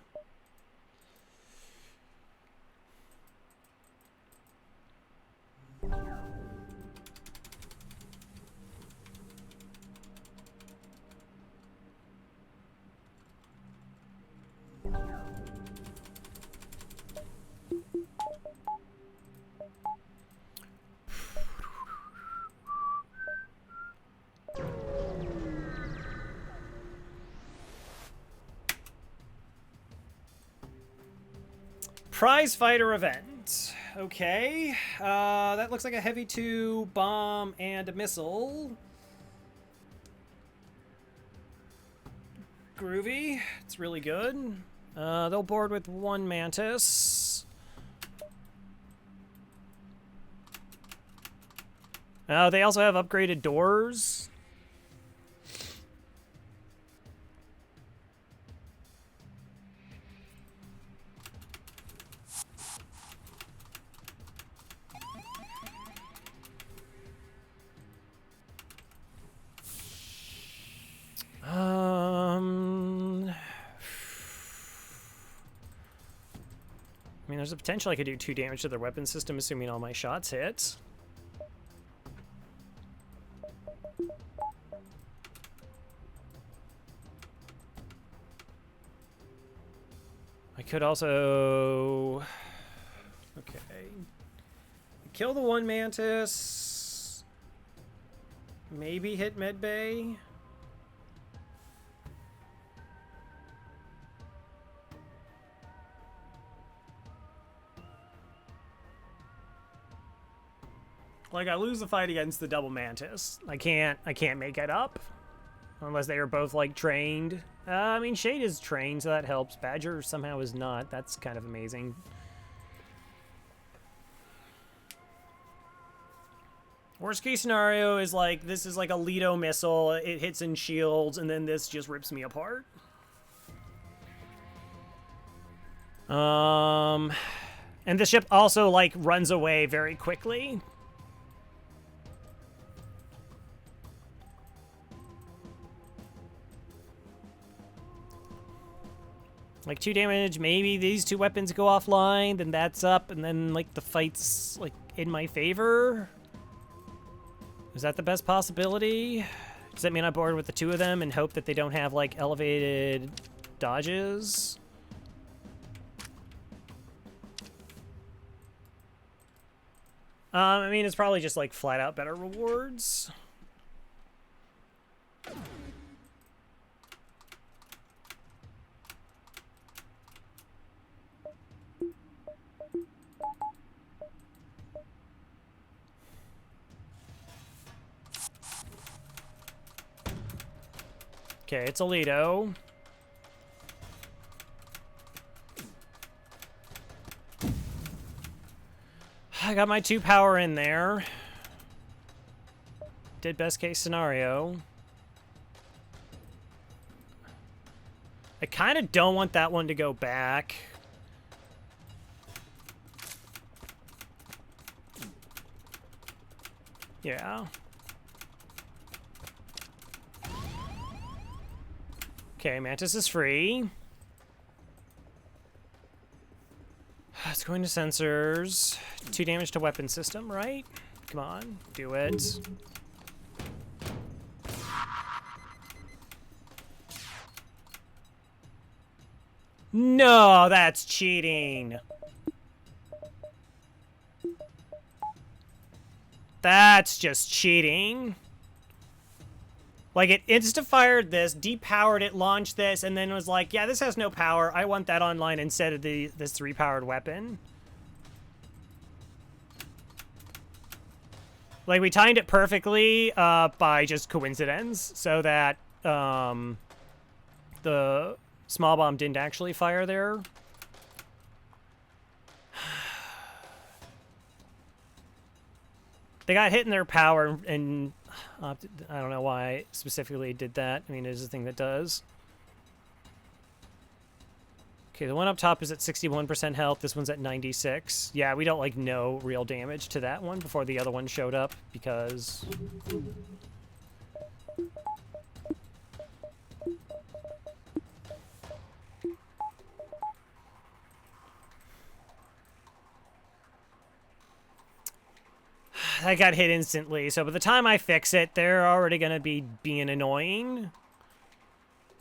Prize fighter event. Okay. That looks like a heavy 2 bomb and a missile. Groovy. It's really good. They'll board with 1 mantis. They also have upgraded doors. There's a potential I could do 2 damage to their weapon system, assuming all my shots hit. I could also... Okay. Kill the one Mantis. Maybe hit Medbay. Like, I lose the fight against the double Mantis. I can't make it up. Unless they are both, like, trained. I mean, Shade is trained, so that helps. Badger somehow is not. That's kind of amazing. Worst case scenario is, like, this is like a Leto missile. It hits in shields, and then this just rips me apart. And the ship also, like, runs away very quickly. Like 2 damage, maybe these 2 weapons go offline, then that's up, and then like the fight's like in my favor. Is that the best possibility? Does that mean I board with the 2 of them and hope that they don't have like elevated dodges? I mean, it's probably just like flat out better rewards. Okay, it's Alito. I got my 2 power in there. Did best case scenario. I kind of don't want that one to go back. Yeah. Okay, Mantis is free. It's going to sensors. 2 damage to weapon system, right? Come on, do it. No, that's cheating. That's just cheating. Like, it insta-fired this, depowered it, launched this, and then was like, yeah, this has no power. I want that online instead of this 3-powered weapon. Like, we timed it perfectly by just coincidence, so that the small bomb didn't actually fire there. They got hit in their power, and I don't know why I specifically did that. I mean, it is a thing that does. Okay, the one up top is at 61% health. This one's at 96. Yeah, we don't, like, know real damage to that one before the other one showed up, because... I got hit instantly, so by the time I fix it, they're already gonna be being annoying.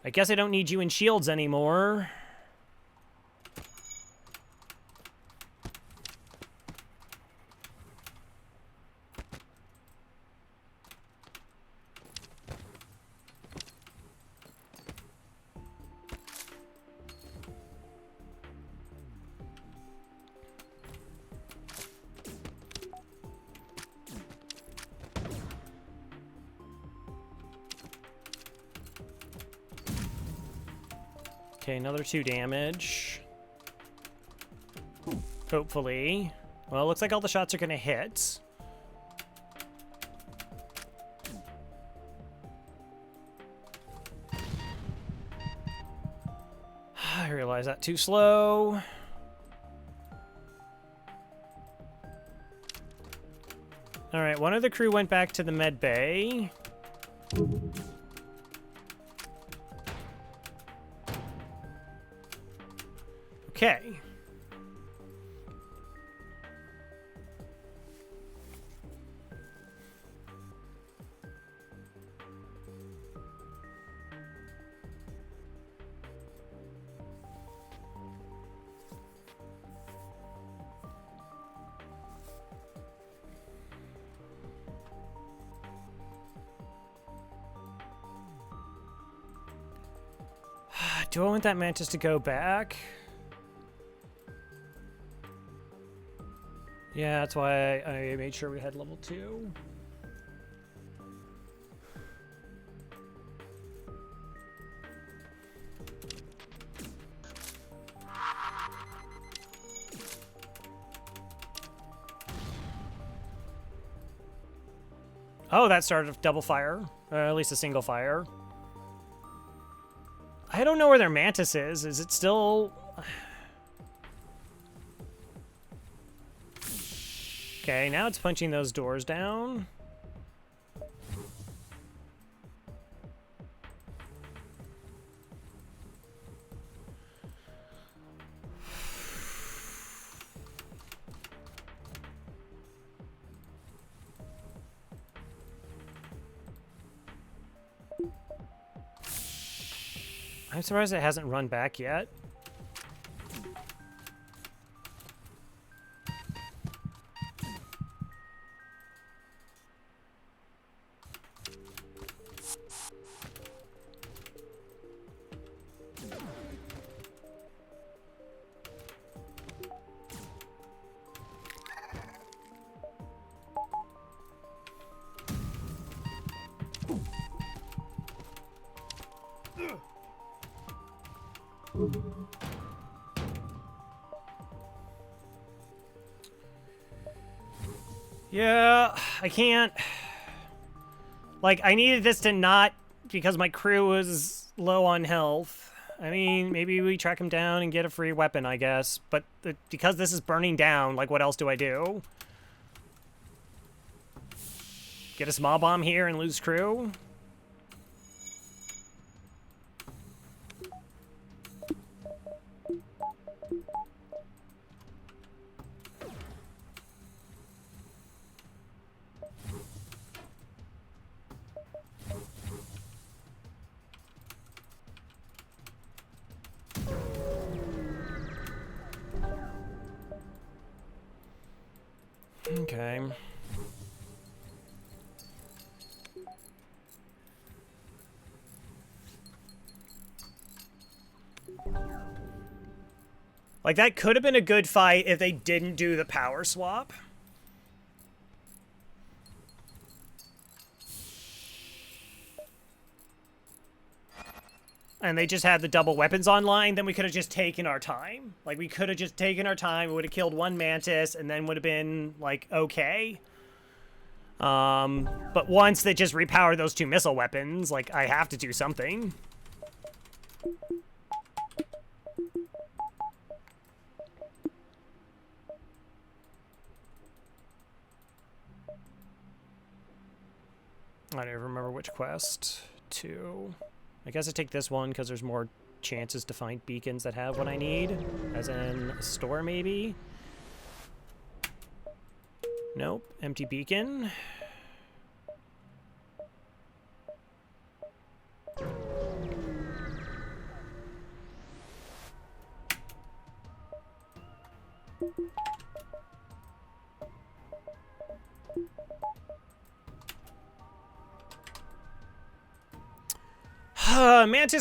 I guess I don't need you in shields anymore. Okay, another 2 damage. Hopefully. Well, it looks like all the shots are gonna hit. I realize that too slow. Alright, one of the crew went back to the med bay. Okay. Do I want that mantis to go back? Yeah, that's why I made sure we had level 2. Oh, that started a double fire. Or at least a single fire. I don't know where their mantis is. Is it still... Okay, now it's punching those doors down. I'm surprised it hasn't run back yet. Yeah, I can't. Like, I needed this to not, because my crew was low on health. I mean, maybe we track him down and get a free weapon, I guess. But because this is burning down, like, what else do I do? Get a small bomb here and lose crew? Okay. Like, that could have been a good fight if they didn't do the power swap. And they just had the double weapons online, then we could have just taken our time. Like, we could have just taken our time, we would have killed one mantis, and then would have been, like, okay. But once they just repower those 2 missile weapons, like, I have to do something. I don't even remember which quest. 2. I guess I take this one because there's more chances to find beacons that have what I need. As in a store, maybe? Nope. Empty beacon.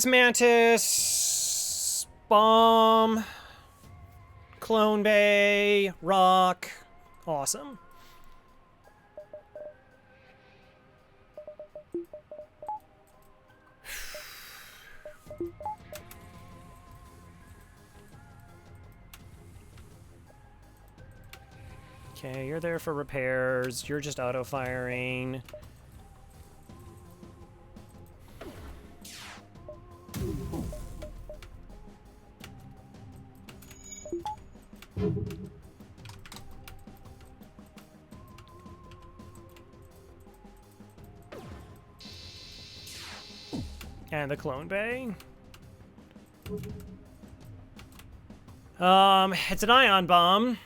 Mantis, bomb, clone bay, rock, awesome. Okay, you're there for repairs. You're just auto-firing. And the clone bay. It's an ion bomb.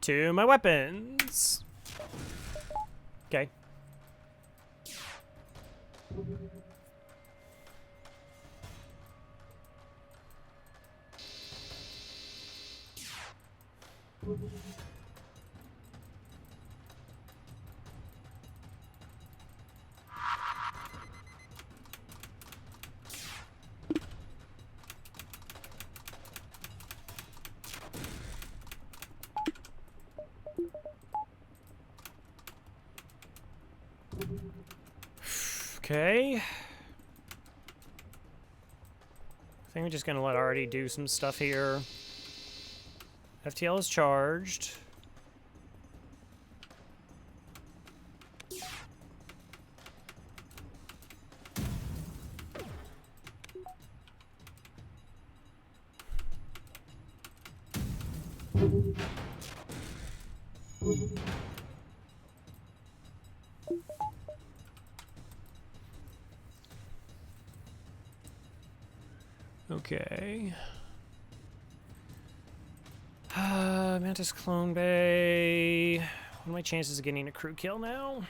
To my weapons. Okay. Okay. I think we're just gonna let Artie do some stuff here. FTL is charged. Okay. Mantis Clone Bay. What are my chances of getting a crew kill now?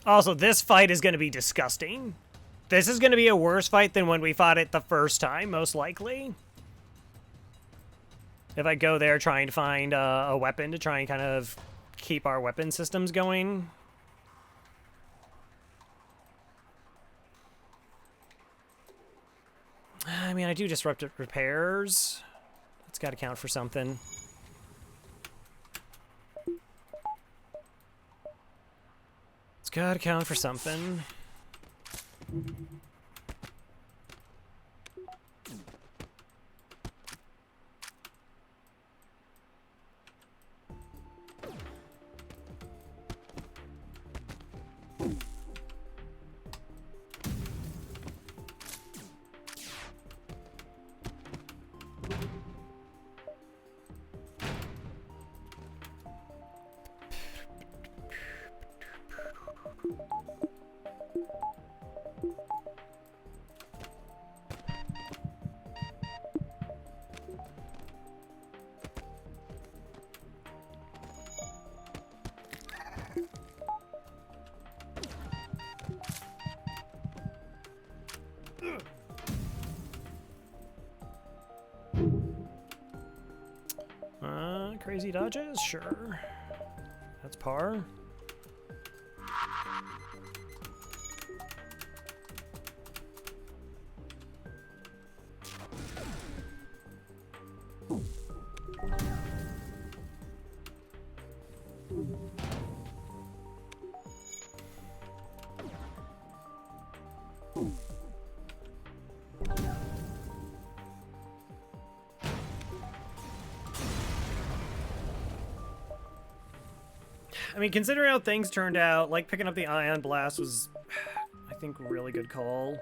Also, this fight is going to be disgusting. This is going to be a worse fight than when we fought it the first time, most likely. If I go there trying to find a weapon to try and kind of keep our weapon systems going. I mean, I do disruptive repairs. It's got to count for something. It's got to count for something. Crazy dodges? Sure. That's par. I mean, considering how things turned out, like picking up the Ion Blast was, I think, a really good call.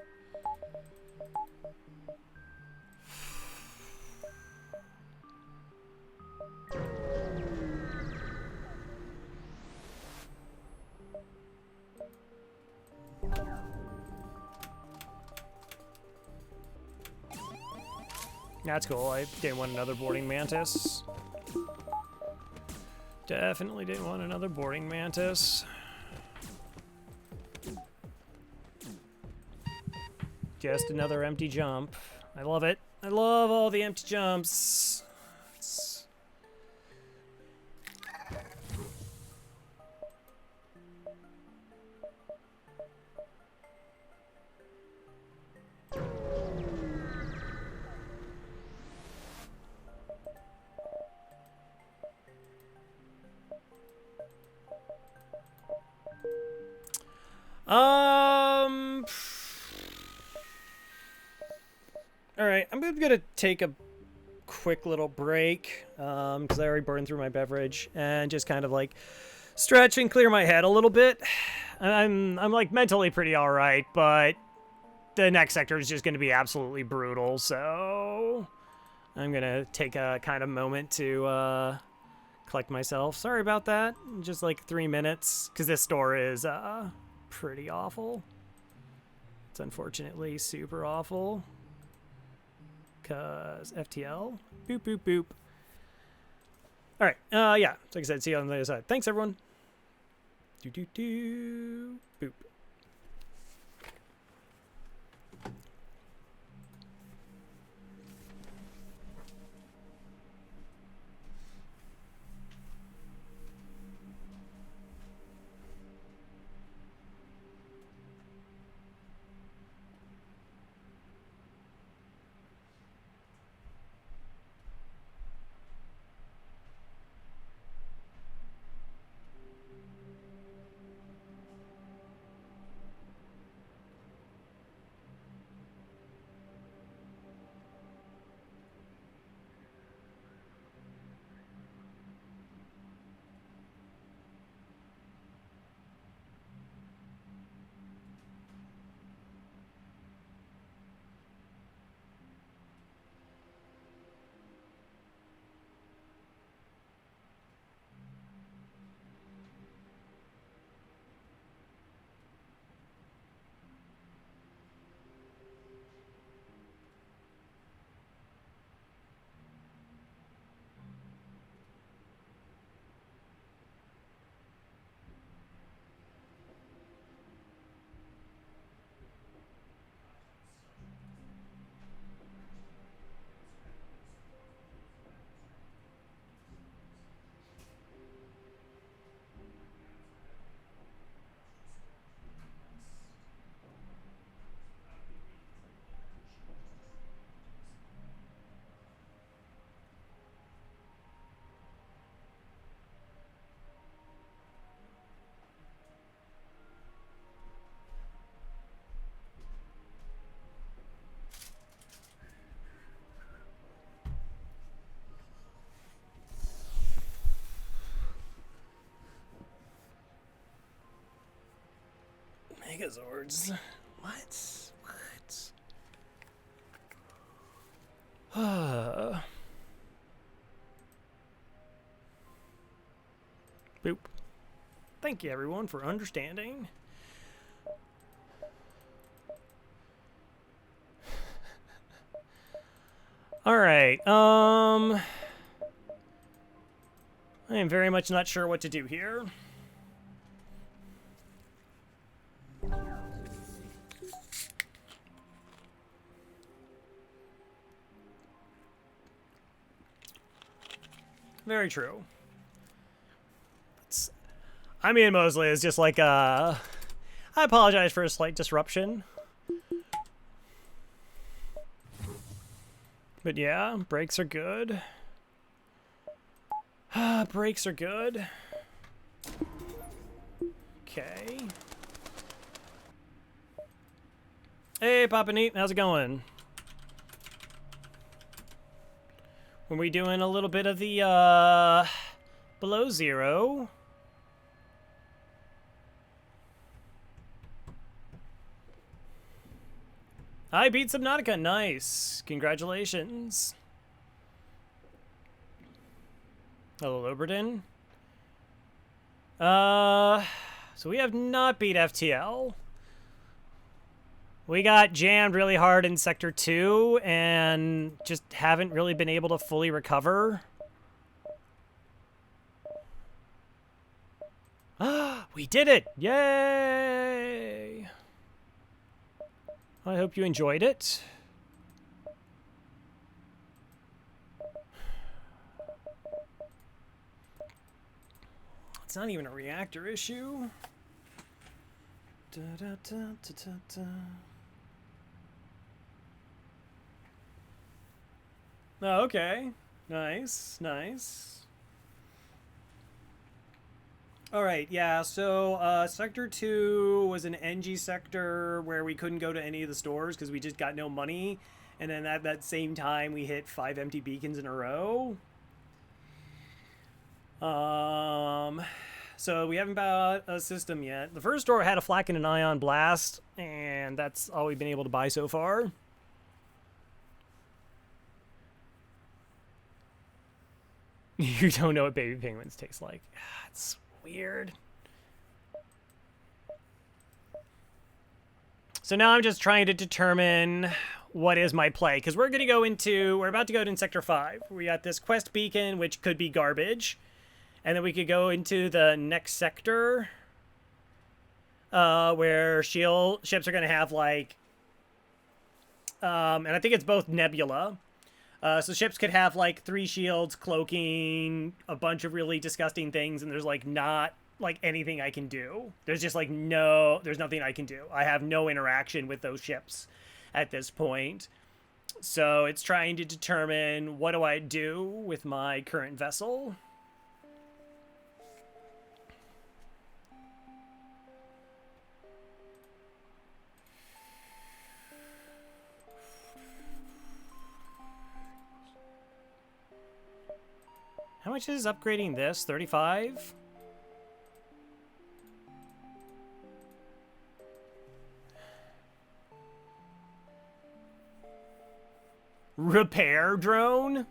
That's cool. I didn't want another boarding mantis. Definitely didn't want another boarding mantis. Just another empty jump. I love it. I love all the empty jumps. Alright, I'm gonna take a quick little break, because I already burned through my beverage, and just kind of like stretch and clear my head a little bit. I'm like mentally pretty alright, but the next sector is just gonna be absolutely brutal, so I'm gonna take a kind of moment to collect myself. Sorry about that. Just like 3 minutes, because this store is pretty awful. It's unfortunately super awful. Because FTL. Boop, boop, boop. All right. Yeah. So like I said, see you on the other side. Thanks, everyone. Do, do, do. Boop. Megazords. What? What? Boop. Thank you, everyone, for understanding. All right. I am very much not sure what to do here. Very true. I mean, Mosley is just like, I apologize for a slight disruption. But yeah, brakes are good. Brakes are good. Okay. Hey, Papa Neat, how's it going? Were we doing a little bit of the, below zero? I beat Subnautica, nice. Congratulations. Hello, Oberton. So we have not beat FTL. We got jammed really hard in Sector 2 and just haven't really been able to fully recover. We did it! Yay! I hope you enjoyed it. It's not even a reactor issue. Da, da, da, da, da, da. Oh, okay. Nice, nice. Alright, yeah, so Sector 2 was an NG sector where we couldn't go to any of the stores because we just got no money. And then at that same time, we hit 5 empty beacons in a row. So we haven't bought a system yet. The first store had a flak and an ion blast, and that's all we've been able to buy so far. You don't know what baby penguins taste like. It's weird. So now I'm just trying to determine what is my play, because we're about to go in Sector 5. We got this quest beacon, which could be garbage. And then we could go into the next sector, where ships are going to have, like, and I think it's both Nebula. So ships could have, like, 3 shields, cloaking, a bunch of really disgusting things, and there's, like, not, like, anything I can do. There's just, like, there's nothing I can do. I have no interaction with those ships at this point. So it's trying to determine what do I do with my current vessel. How much is upgrading this? 35? Repair drone?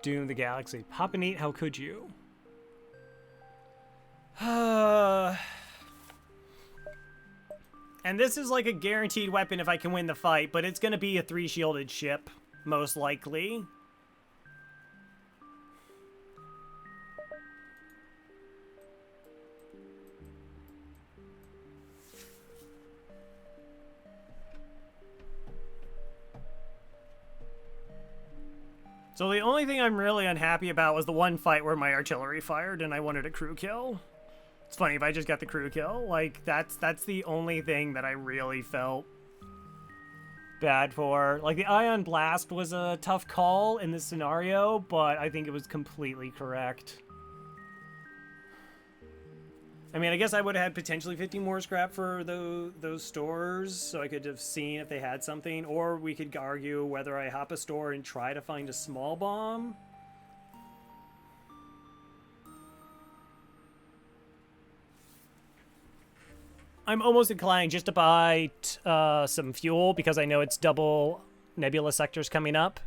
Doom the Galaxy. Papa Neat, how could you? And this is like a guaranteed weapon if I can win the fight, but it's gonna be a 3-shielded ship, most likely. So the only thing I'm really unhappy about was the one fight where my artillery fired and I wanted a crew kill. It's funny, if I just got the crew kill, like, that's the only thing that I really felt bad for. Like, the Ion Blast was a tough call in this scenario, but I think it was completely correct. I mean, I guess I would have had potentially 50 more scrap for those stores, so I could have seen if they had something, or we could argue whether I hop a store and try to find a small bomb. I'm almost inclined just to buy some fuel, because I know it's double Nebula sectors coming up.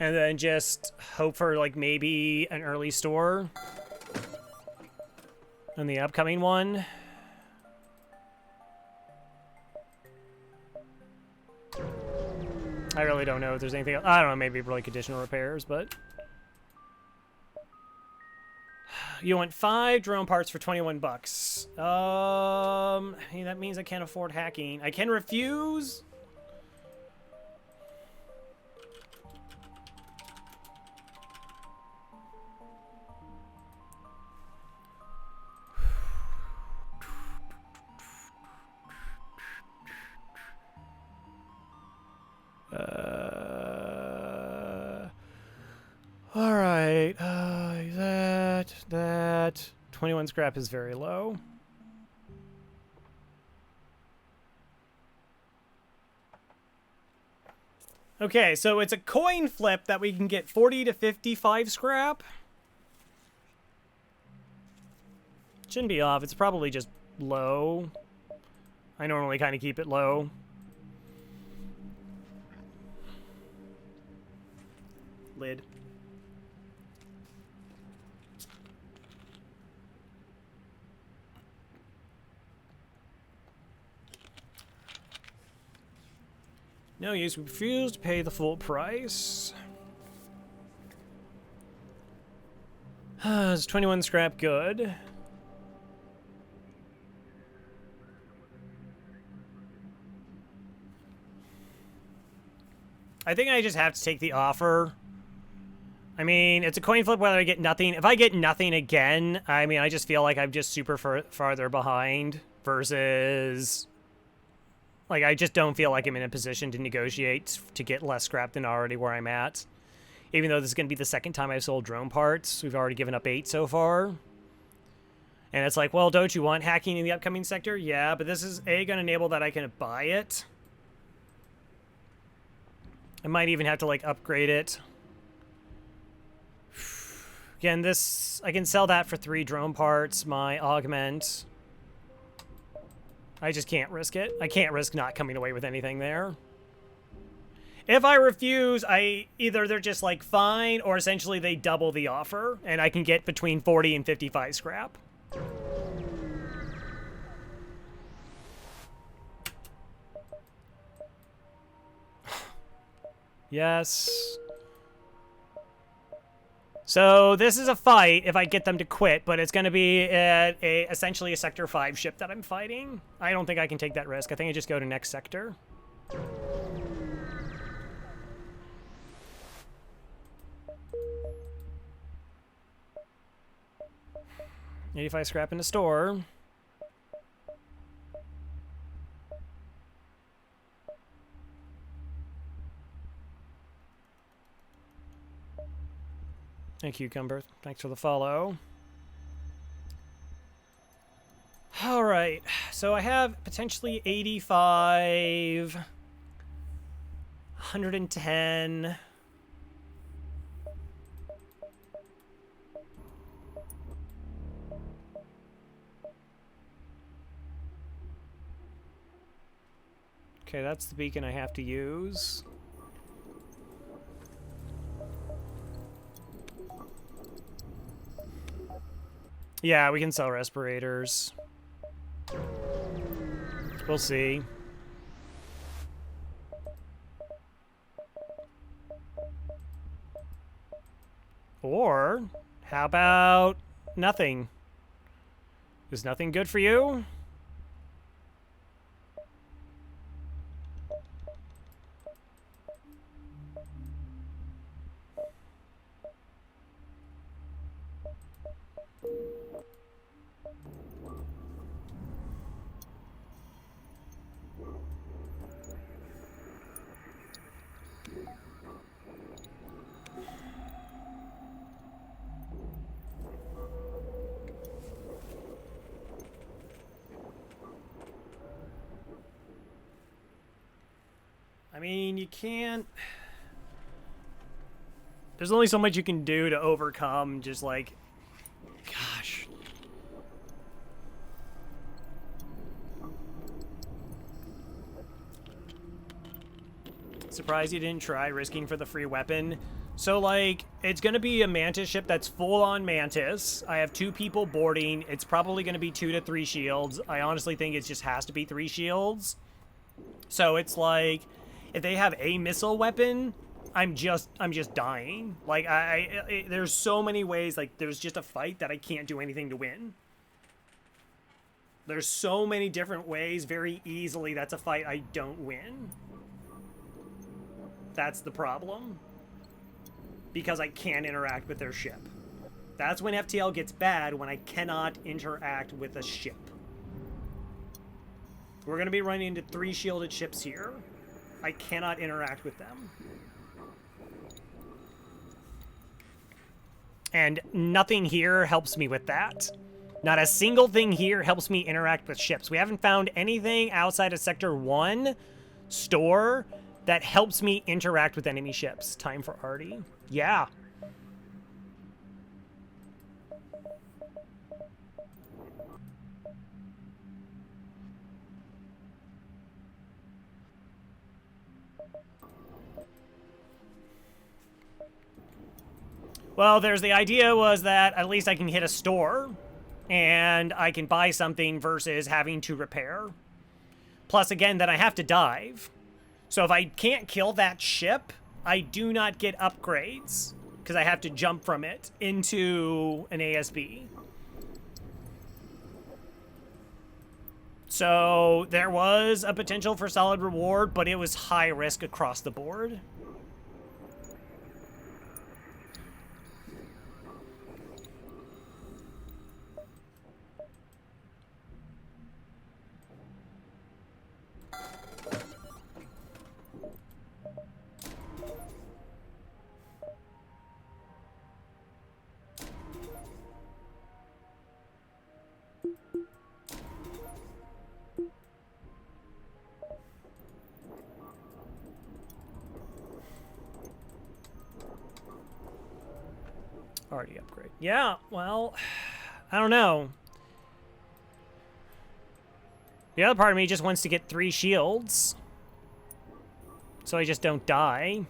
And then just hope for, like, maybe an early store on the upcoming one. I really don't know if there's anything else. I don't know, maybe like additional repairs, but... You want 5 drone parts for 21 bucks. Hey, that means I can't afford hacking. I can refuse... Alright, that 21 scrap is very low. Okay, so it's a coin flip that we can get 40 to 55 scrap. Shouldn't be off, it's probably just low. I normally kind of keep it low. Lid. No use, we refuse to pay the full price. Is 21 scrap good? I think I just have to take the offer. I mean, it's a coin flip whether I get nothing. If I get nothing again, I mean, I just feel like I'm just super farther behind versus... Like, I just don't feel like I'm in a position to negotiate to get less scrap than already where I'm at. Even though this is going to be the second time I've sold drone parts. We've already given up 8 so far. And it's like, well, don't you want hacking in the upcoming sector? Yeah, but this is, A, going to enable that I can buy it. I might even have to, like, upgrade it. Again, this, I can sell that for 3 drone parts, my augment. I just can't risk it. I can't risk not coming away with anything there. If I refuse, either they're just like fine, or essentially they double the offer, and I can get between 40 and 55 scrap. Yes. So this is a fight if I get them to quit, but it's going to be essentially a Sector 5 ship that I'm fighting. I don't think I can take that risk. I think I just go to next sector. 85 scrap in the store. Hey, Cucumber. Thanks for the follow. All right. So I have potentially 85, 110. Okay, that's the beacon I have to use. Yeah, we can sell respirators. We'll see. Or, how about nothing? Is nothing good for you? I mean, you can't... There's only so much you can do to overcome just like... Gosh. Surprised you didn't try risking for the free weapon. So, like, it's going to be a Mantis ship that's full-on Mantis. I have 2 people boarding. It's probably going to be 2 to 3 shields. I honestly think it just has to be 3 shields. So it's like... If they have a missile weapon, I'm just dying. Like, there's so many ways, like, there's just a fight that I can't do anything to win. There's so many different ways, very easily, that's a fight I don't win. That's the problem. Because I can't interact with their ship. That's when FTL gets bad, when I cannot interact with a ship. We're going to be running into 3 shielded ships here. I cannot interact with them. And nothing here helps me with that. Not a single thing here helps me interact with ships. We haven't found anything outside of Sector 1 store that helps me interact with enemy ships. Time for Artie. Yeah. Well, there's the idea was that at least I can hit a store and I can buy something versus having to repair. Plus, again, that I have to dive. So if I can't kill that ship, I do not get upgrades because I have to jump from it into an ASB. So there was a potential for solid reward, but it was high risk across the board. upgrade. Yeah, well, I don't know. The other part of me just wants to get 3 shields. So I just don't die.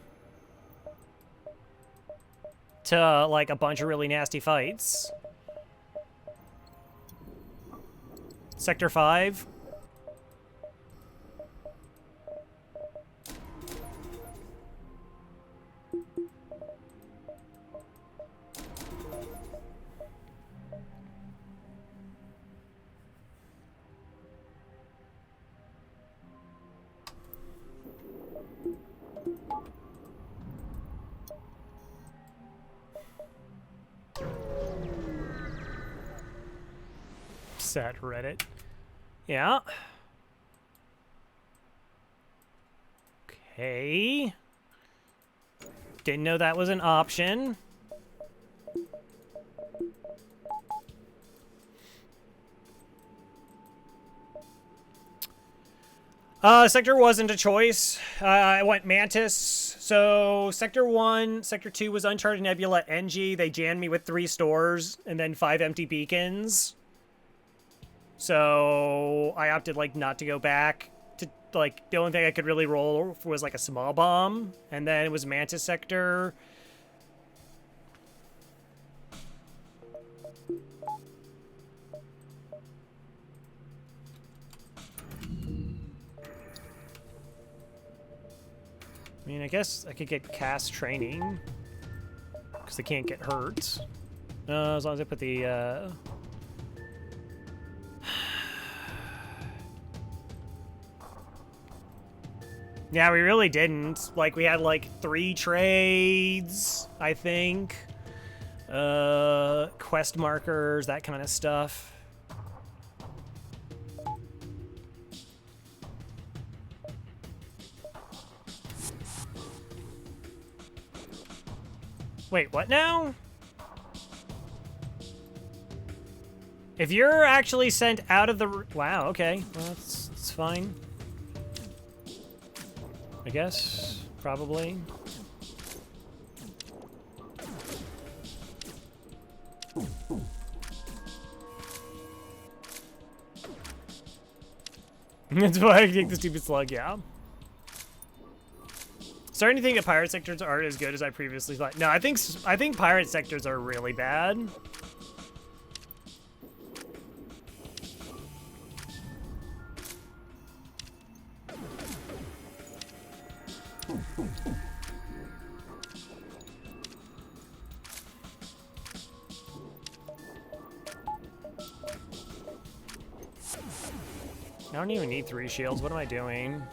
To, like, a bunch of really nasty fights. Sector 5. Sad Reddit. Yeah. Okay. Didn't know that was an option. Sector wasn't a choice. I went Mantis. So Sector 1, Sector 2 was Uncharted Nebula, NG. They jammed me with 3 stores and then 5 empty beacons. So I opted, like, not to go back to, like, the only thing I could really roll was, like, a small bomb. And then it was Mantis Sector. I mean, I guess I could get cast training. Because they can't get hurt. As long as I put the, Yeah, we really didn't. Like, we had, like, 3 trades, I think. Quest markers, that kind of stuff. Wait, what now? If you're actually sent out of the... Wow, okay. Well, that's fine. I guess, probably. That's why I take the stupid slug, yeah. Starting to think that pirate sectors aren't as good as I previously thought. No, I think pirate sectors are really bad. I don't even need 3 shields. What am I doing?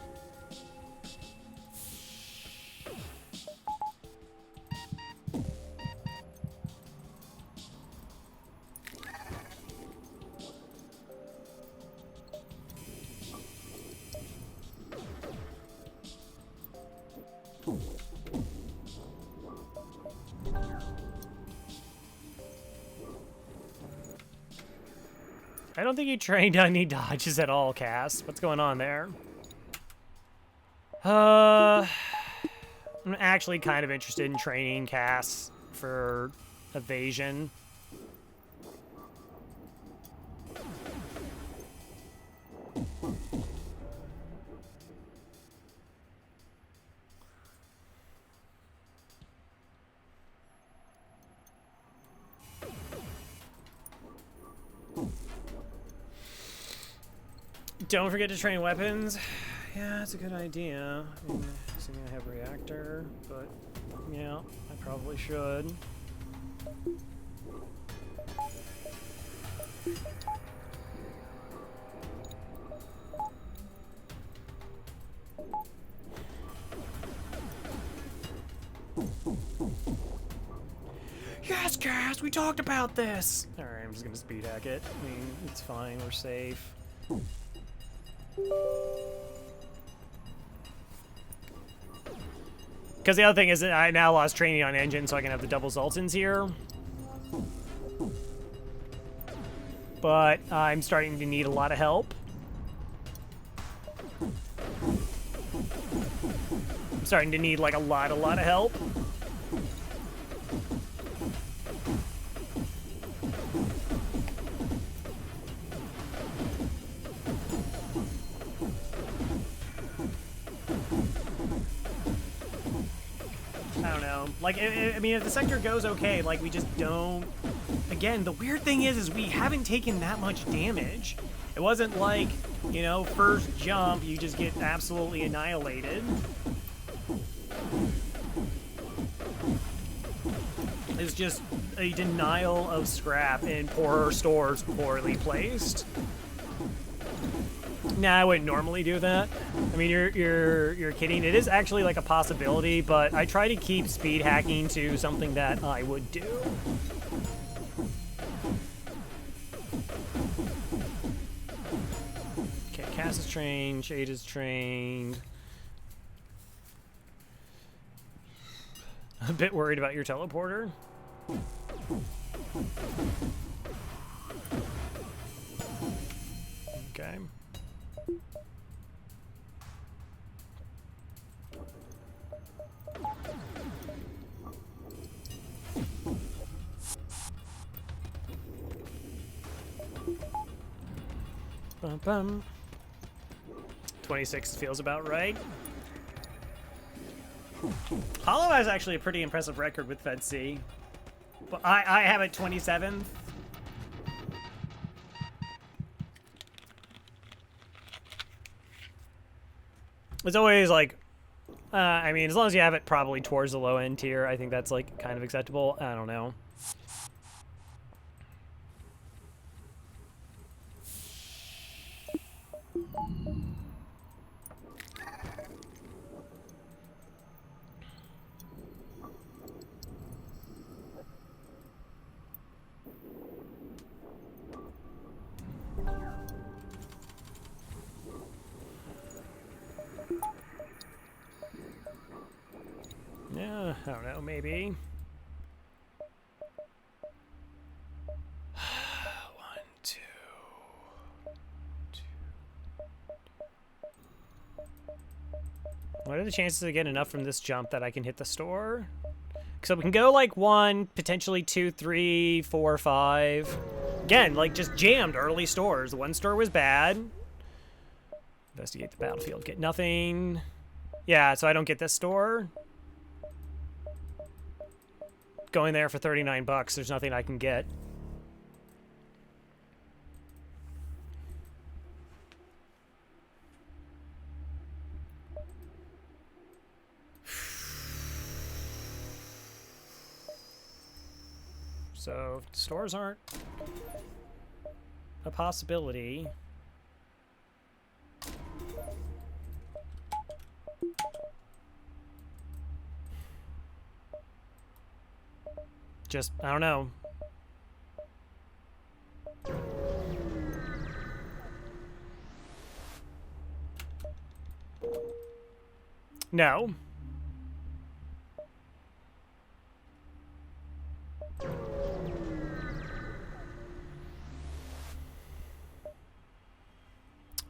I don't think you trained any dodges at all, Cass. What's going on there? I'm actually kind of interested in training Cass for evasion. Don't forget to train weapons. Yeah, that's a good idea. I mean, assuming I have reactor, but yeah, I probably should. Yes, Cass, we talked about this! Alright, I'm just gonna speed hack it. I mean, it's fine, we're safe. Because the other thing is that I now lost training on engine, so I can have the double Zoltans here. But I'm starting to need a lot of help. I'm starting to need, like, a lot of help. Like, I mean, if the sector goes okay, like, we just don't... Again, the weird thing is we haven't taken that much damage. It wasn't like, you know, first jump, you just get absolutely annihilated. It's just a denial of scrap and poorer stores poorly placed. Nah, I wouldn't normally do that. I mean, you're kidding. It is actually like a possibility, but I try to keep speed hacking to something that I would do. Okay, Cass is trained, Shade is trained. A bit worried about your teleporter. Okay. Bum, bum. 26 feels about right. Hollow has actually a pretty impressive record with Fed C. But I have it 27th. It's always like, I mean, as long as you have it probably towards the low end tier, I think that's like kind of acceptable. I don't know. Yeah, I don't know, maybe. 1, 2. What are the chances I get enough from this jump that I can hit the store? So we can go like 1, potentially 2, 3, 4, 5. Again, like just jammed early stores. The one store was bad. Investigate the battlefield. Get nothing. Yeah, so I don't get this store. Going there for 39 bucks, there's nothing I can get. So, if stores aren't a possibility. Just, I don't know. No.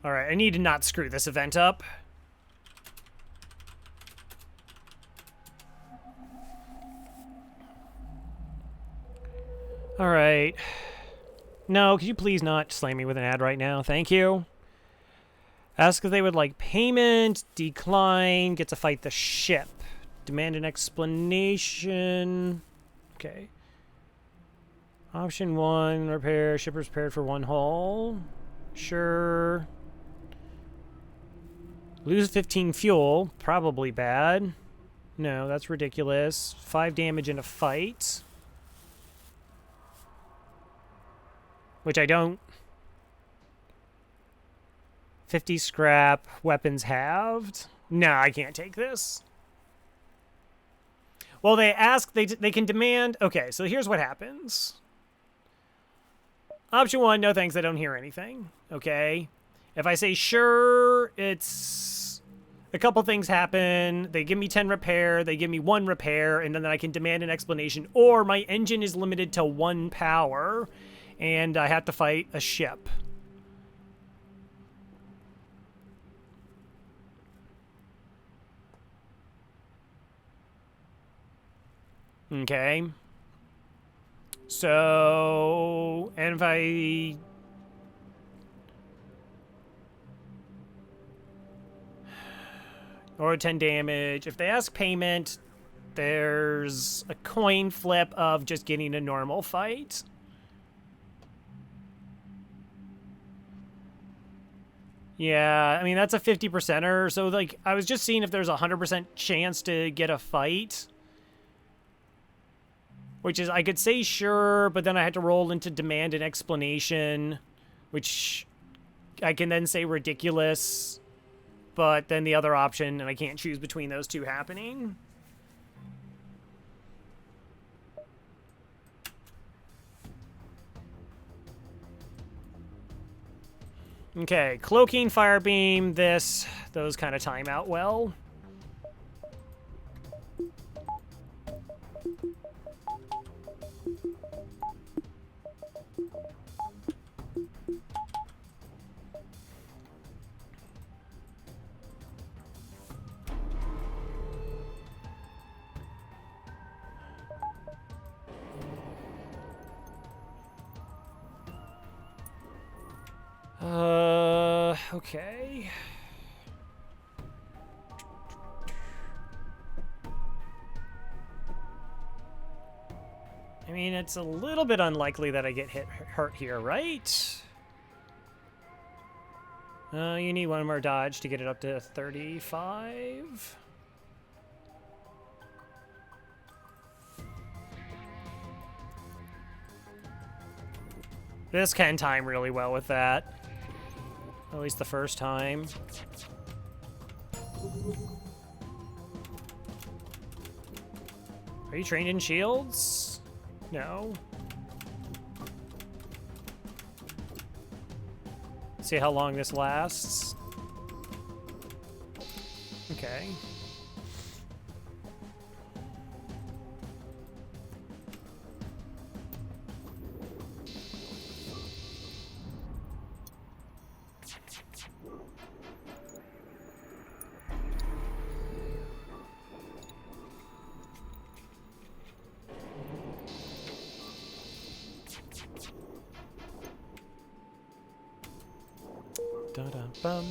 All right, I need to not screw this event up. All right. No, could you please not slam me with an ad right now? Thank you. Ask if they would like payment. Decline. Get to fight the ship. Demand an explanation. Okay. Option 1, repair. Shipper's paired for 1 hull. Sure. Lose 15 fuel. Probably bad. No, that's ridiculous. 5 damage in a fight. Which I don't. 50 scrap. Weapons halved. No, I can't take this. Well, they ask, they can demand. Okay, so here's what happens. Option 1, no thanks, I don't hear anything. Okay. If I say sure, it's a couple things happen. They give me 10 repair, they give me 1 repair, and then I can demand an explanation. Or my engine is limited to 1 power, and I have to fight a ship. Okay. So, and if I... Or 10 damage. If they ask payment, There's a coin flip of just getting a normal fight. Yeah, I mean, that's a 50%er. So, like, I was just seeing if there's a 100% chance to get a fight. Which is, I could say sure, but then I had to roll into demand and explanation, which I can then say ridiculous. But then the other option, and I can't choose between those two happening. Okay, cloaking, fire beam, those kind of time out well. Okay. I mean, it's a little bit unlikely that I get hurt here, right? You need one more dodge to get it up to 35. This can time really well with that. At least the first time. Are you trained in shields? No. See how long this lasts. Okay. Da-da-bum.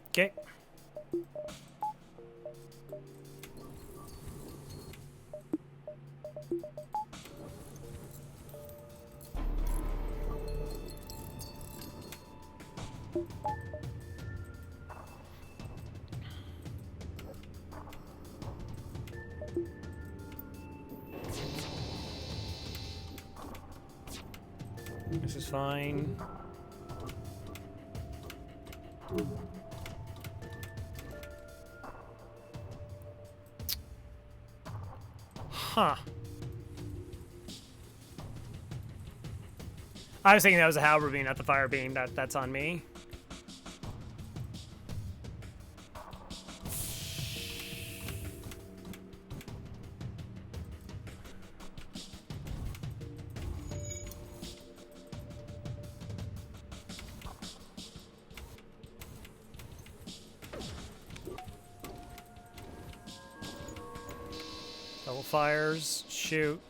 Okay. This is fine. Huh. I was thinking that was a halberd beam, not the fire beam. That's on me. Double fires. Shoot.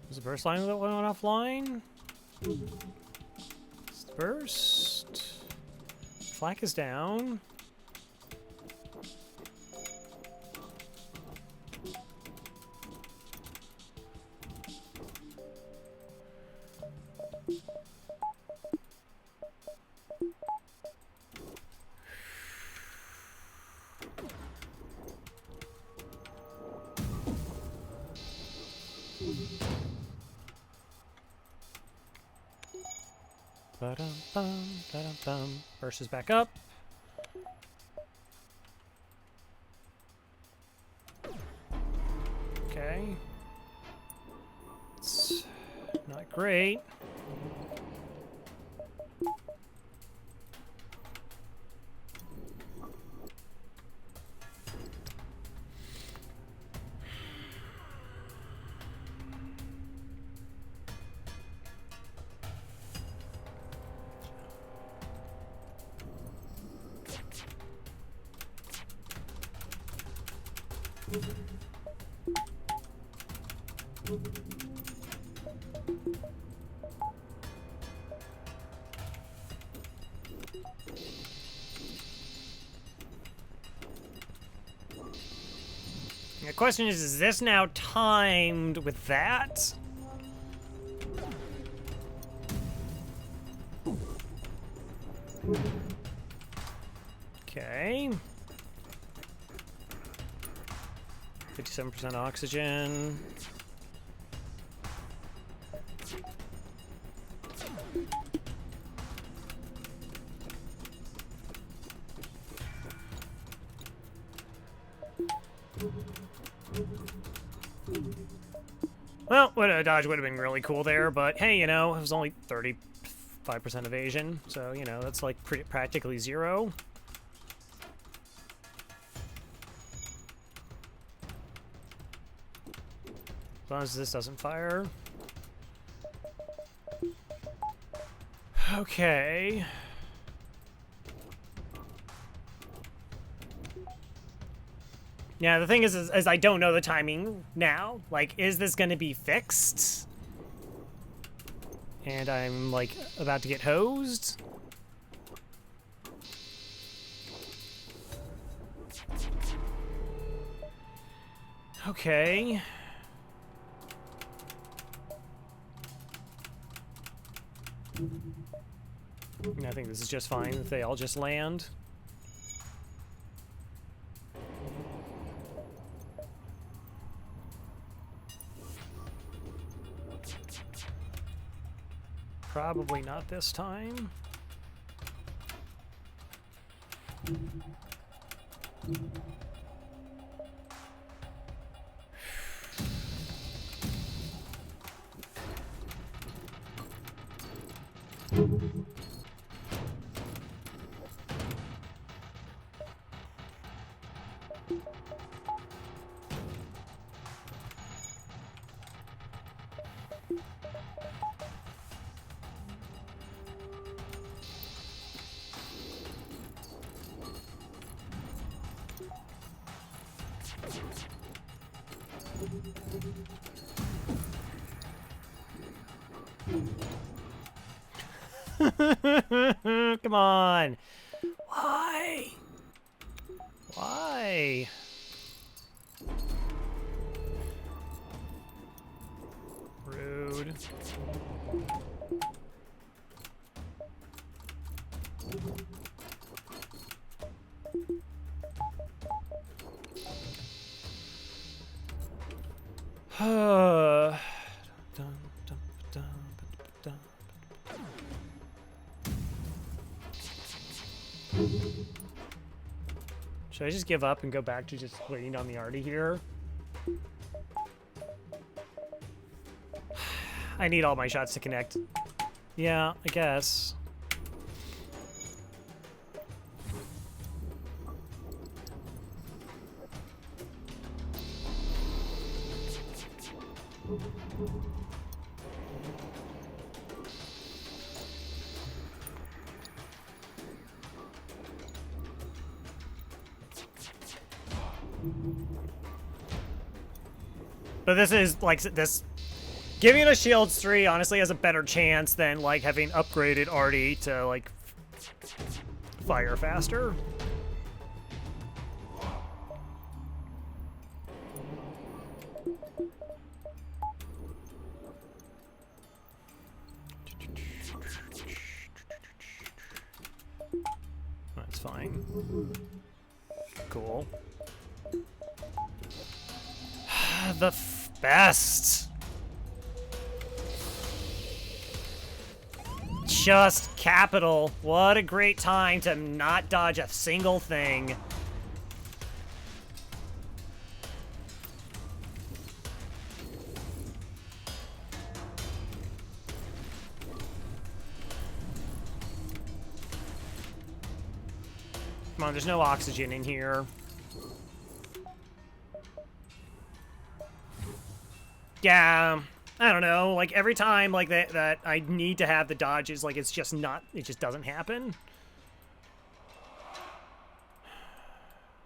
Was the burst line that went offline? Burst. Flak is down. Ba-dum-bum, ba-dum-bum. Versus back up. Okay. It's not great. The question is this now timed with that? Okay. 57% oxygen. Well, a dodge would have been really cool there, but hey, you know, it was only 35% evasion, so, you know, that's like practically zero. As long as this doesn't fire. Okay. Yeah, the thing is I don't know the timing now. Like, is this going to be fixed? And I'm, like, about to get hosed? Okay. I think this is just fine if they all just land. Probably not this time. Come on. Why? Why? Rude. Should I just give up and go back to just waiting on the arty here? I need all my shots to connect. Yeah, I guess. But this is, like, this... Giving a Shields 3 honestly has a better chance than, like, having upgraded arty to, like, fire faster. That's fine. Cool. The best. just capital. What a great time to not dodge a single thing. Come on, there's no oxygen in here. Yeah, I don't know. Like, every time, like, that I need to have the dodges, like, it's just not... It just doesn't happen.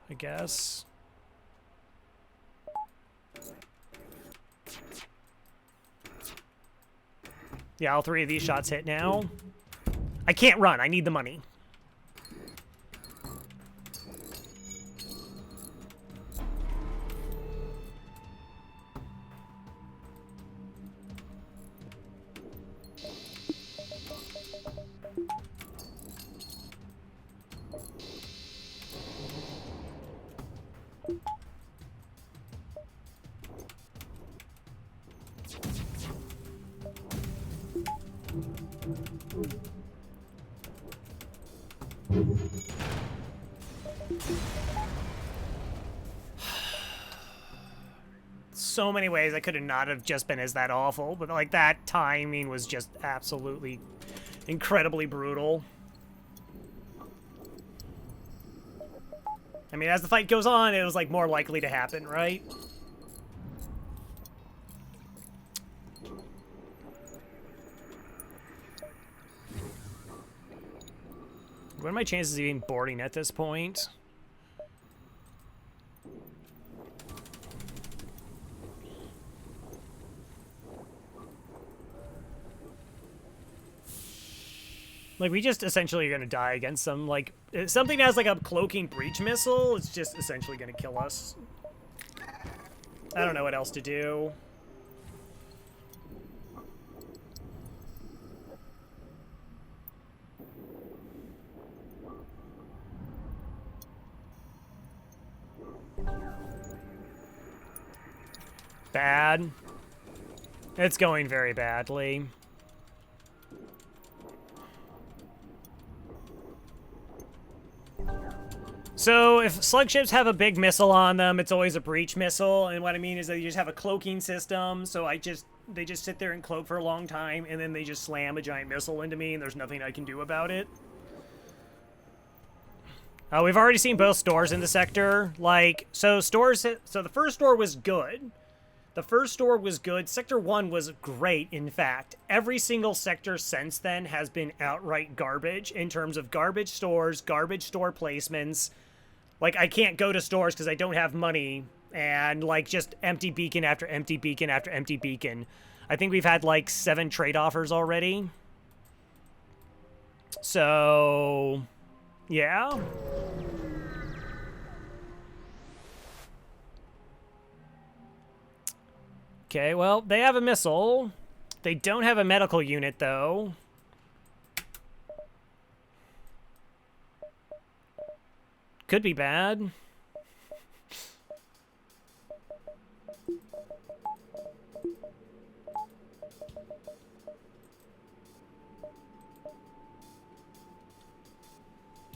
I guess. Yeah, all three of these shots hit now. I can't run. I need the money. So many ways I could have not have just been as that awful, but like that timing was just absolutely incredibly brutal. I mean, as the fight goes on, it was like more likely to happen, right? What are my chances of even boarding at this point? Like, we just essentially are gonna die against some, like, something that has, like, a cloaking breach missile, it's just essentially gonna kill us. I don't know what else to do. Bad. It's going very badly. So if slug ships have a big missile on them, it's always a breach missile, and what I mean is that you just have a cloaking system, so they just sit there and cloak for a long time, and then they just slam a giant missile into me, and there's nothing I can do about it. We've already seen both stores in the sector. Like, so the first store was good. The first store was good. Sector 1 was great, in fact. Every single sector since then has been outright garbage in terms of garbage stores, garbage store placements. Like, I can't go to stores because I don't have money, and, like, just empty beacon after empty beacon after empty beacon. I think we've had, like, 7 trade offers already. So, yeah. Okay, well, they have a missile. They don't have a medical unit, though. Could be bad.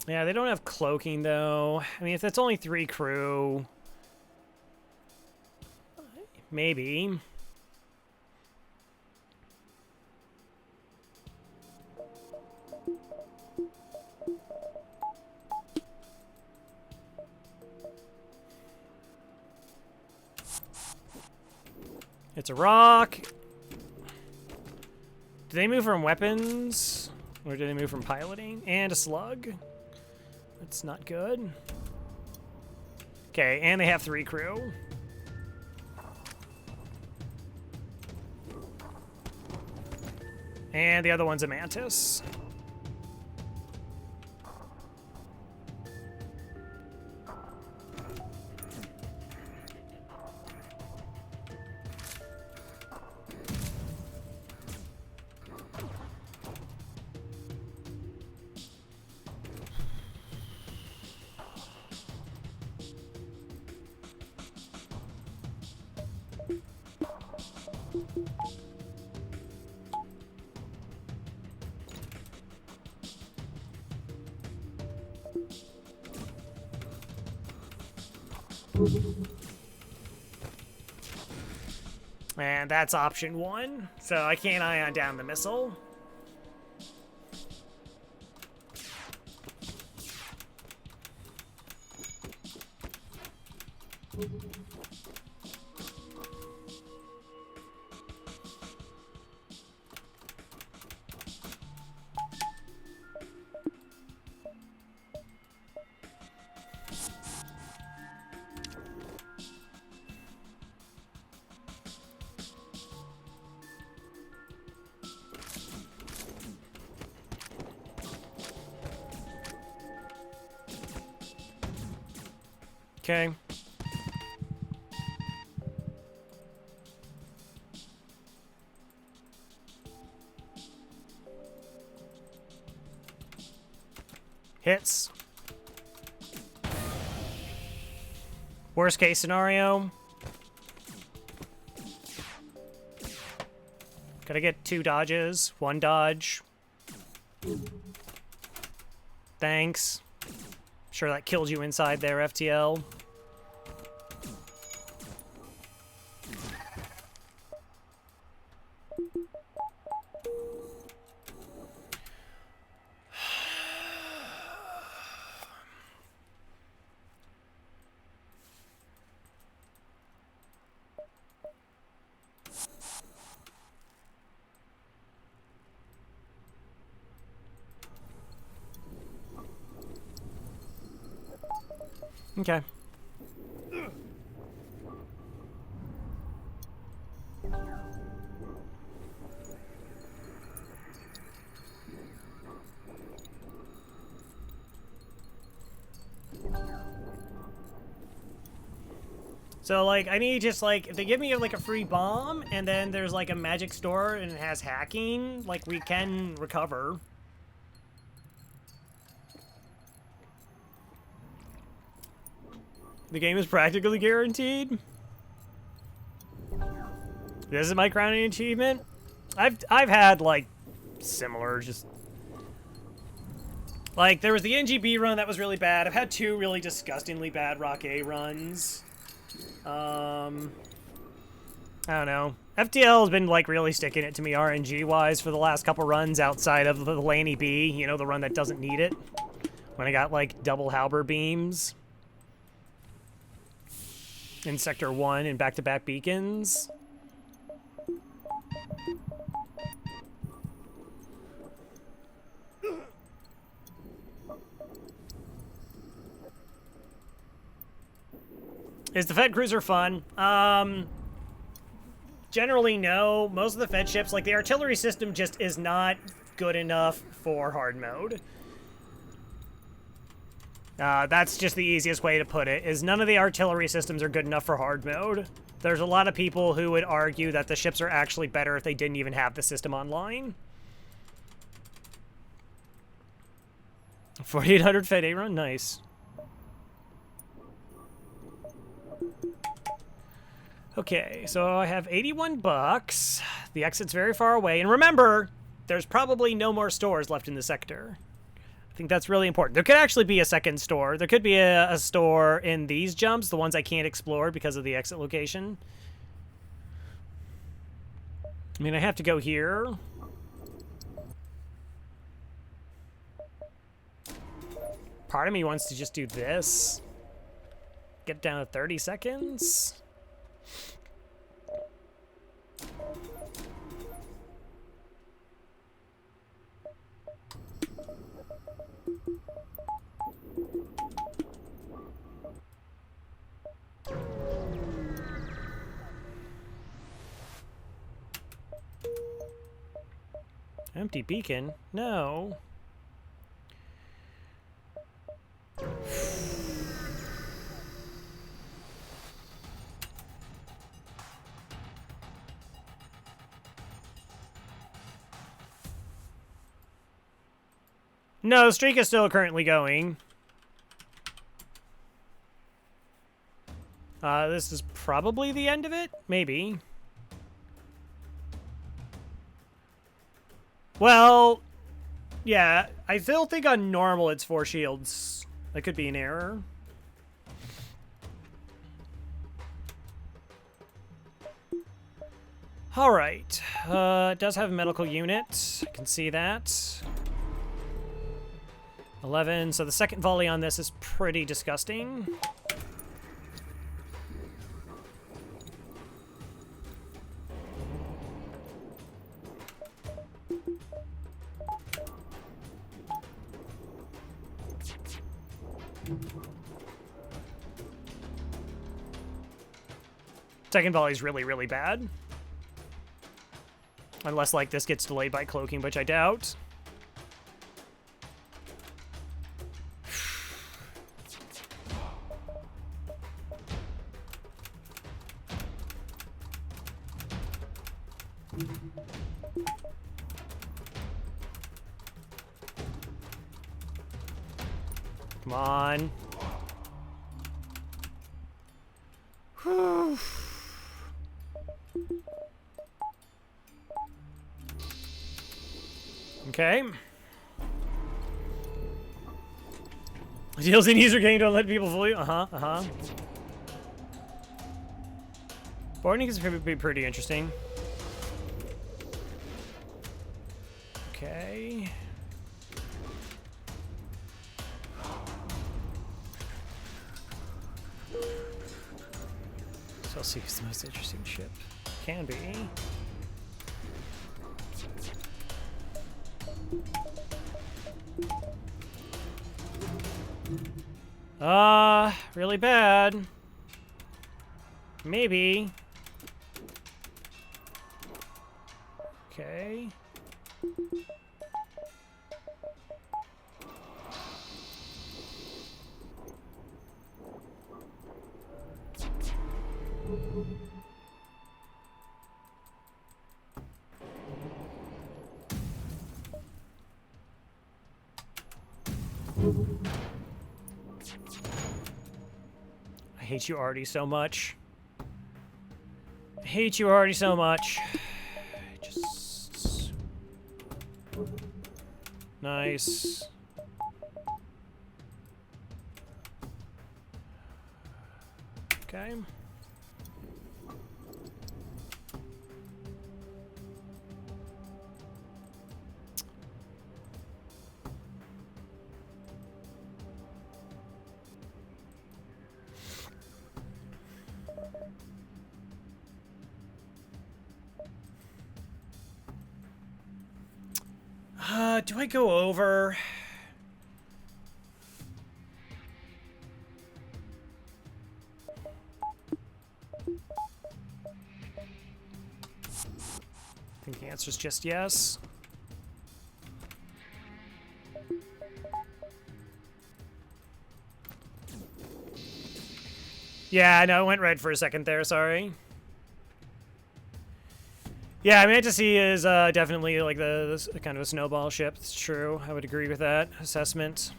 Yeah, they don't have cloaking, though. I mean, if that's only 3 crew... maybe. It's a rock. Do they move from weapons? Or do they move from piloting? And a slug. That's not good. Okay, and they have 3 crew. And the other one's a mantis. And that's option 1. So I can't ion down the missile. Okay. Hits. Worst case scenario. Gotta get 2 dodges. 1 dodge. Thanks. Sure that killed you inside there, FTL. Okay. So, like, I need just, like, if they give me, like, a free bomb, and then there's, like, a magic store, and it has hacking, like, we can recover. The game is practically guaranteed. This is my crowning achievement. I've had, like, similar, just... Like, there was the NGB run that was really bad. I've had 2 really disgustingly bad Rock A runs. I don't know. FTL has been, like, really sticking it to me RNG-wise for the last couple runs outside of the Laney B, you know, the run that doesn't need it. When I got, like, double halber beams in Sector 1 and back-to-back beacons. Is the Fed Cruiser fun? Generally, no. Most of the Fed ships, like the artillery system, just is not good enough for hard mode. That's just the easiest way to put it, is none of the artillery systems are good enough for hard mode. There's a lot of people who would argue that the ships are actually better if they didn't even have the system online. 4800 Fed A run, nice. Okay, so I have 81 bucks. The exit's very far away. And remember, there's probably no more stores left in the sector. I think that's really important. There could actually be a second store. There could be a store in these jumps, the ones I can't explore because of the exit location. I mean, I have to go here. Part of me wants to just do this. Get down to 30 seconds. Empty beacon? No. No, the streak is still currently going. This is probably the end of it? Maybe. Well, yeah, I still think on normal it's 4 shields. That could be an error. All right. It does have a medical unit. I can see that. 11. So the second volley on this is pretty disgusting. Second volley is really, really bad. Unless, like, this gets delayed by cloaking, which I doubt. Come on. Whew. Okay. Deals in user game don't let people fully. Boarding is going to be pretty interesting. Okay. So I'll see who's the most interesting ship. Can be. Really bad. Maybe. Okay. I hate you already so much. I hate you already so much. Just... Nice. Okay. Do I go over? I think the answer is just yes. Yeah, no, it went red for a second there, sorry. Yeah, I mean, Mantis-C is definitely like the kind of a snowball ship. It's true. I would agree with that assessment.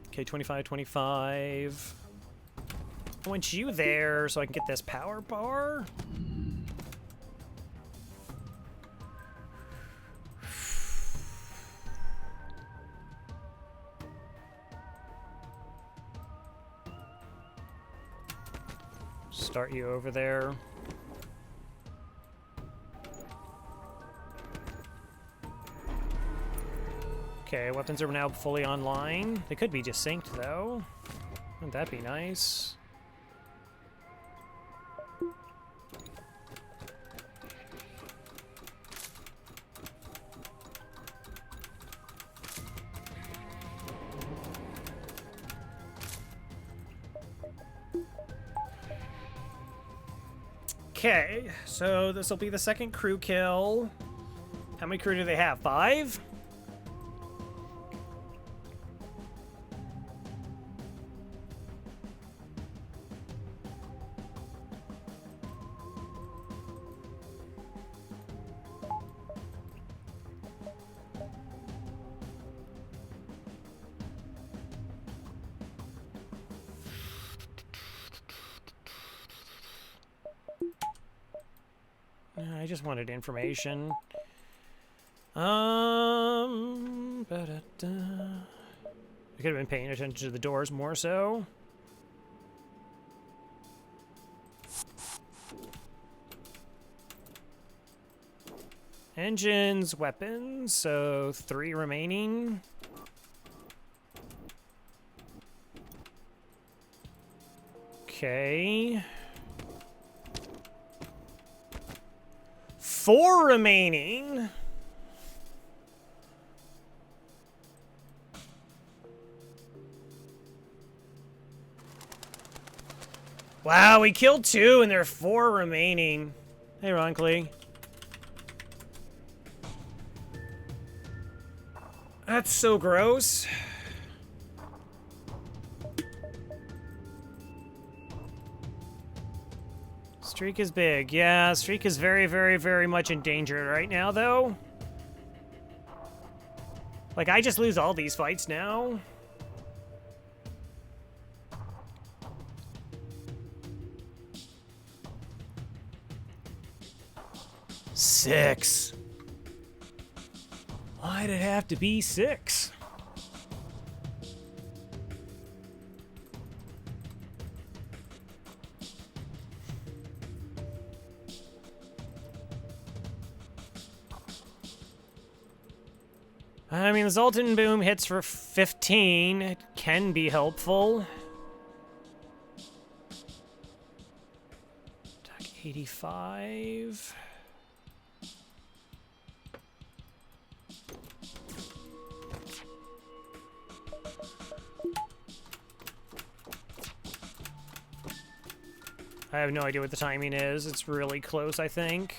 Okay, 25, 25. I want you there so I can get this power bar. Start you over there. Okay, weapons are now fully online. They could be just synced, though. Wouldn't that be nice? Okay, so this will be the second crew kill. How many crew do they have? 5? I just wanted information. I could have been paying attention to the doors more so. Engines, weapons, so 3 remaining. Okay. 4 remaining. Wow, we killed 2 and there are 4 remaining. Hey, Roncley. That's so gross. Streak is big. Yeah, Streak is very, very, very much in danger right now, though. Like, I just lose all these fights now. Six. Why'd it have to be 6? I mean, the Zoltan Boom hits for 15. It can be helpful. Attack 85. I have no idea what the timing is. It's really close, I think.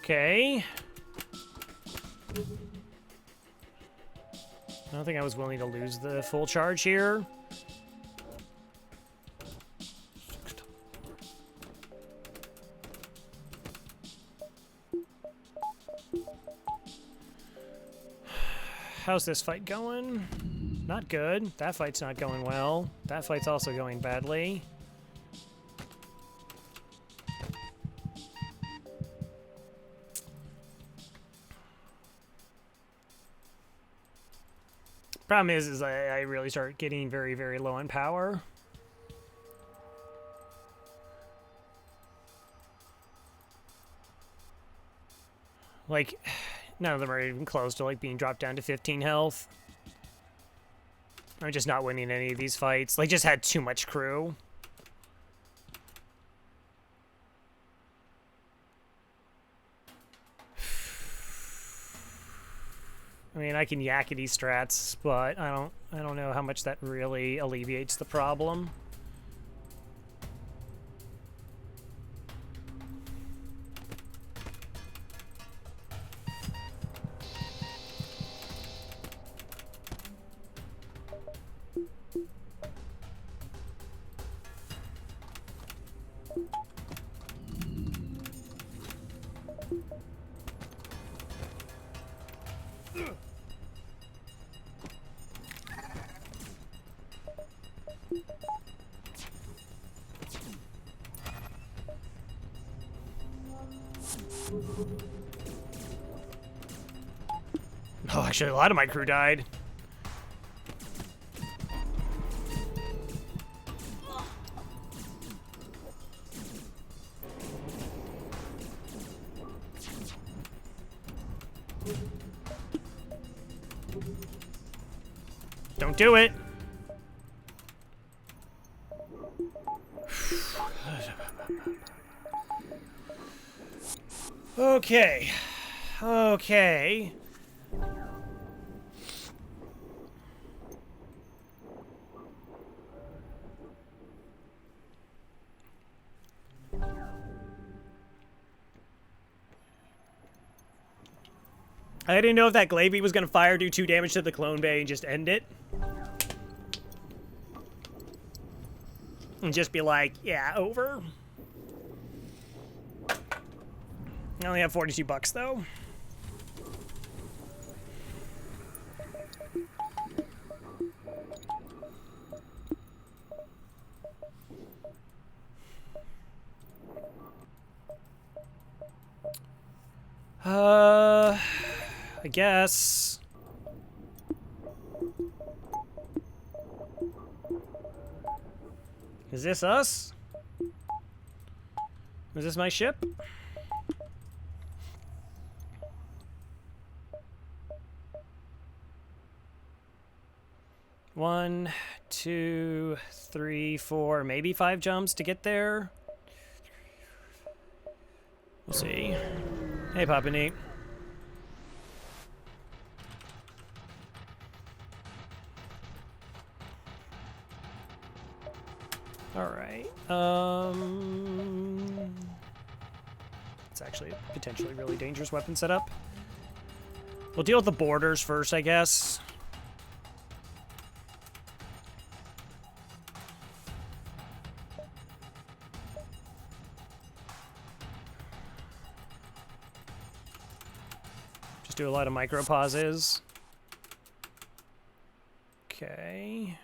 Okay. I don't think I was willing to lose the full charge here. How's this fight going? Not good. That fight's not going well. That fight's also going badly. Problem is I really start getting very, very low on power. Like, none of them are even close to, like, being dropped down to 15 health. I'm just not winning any of these fights. Like, just had too much crew. I mean, I can yakety strats, but I don't know how much that really alleviates the problem. Oh, actually, a lot of my crew died. Don't do it. Okay. Okay. I didn't know if that Glaive was going to fire, do 2 damage to the clone bay, and just end it. And just be like, yeah, over. I only have 42 bucks, though. I guess. Is this us? Is this my ship? One, two, three, four, maybe 5 jumps to get there. We'll see. Hey, Papa Neat. Alright. It's actually a potentially really dangerous weapon setup. We'll deal with the borders first, I guess. Just do a lot of micro pauses. Okay.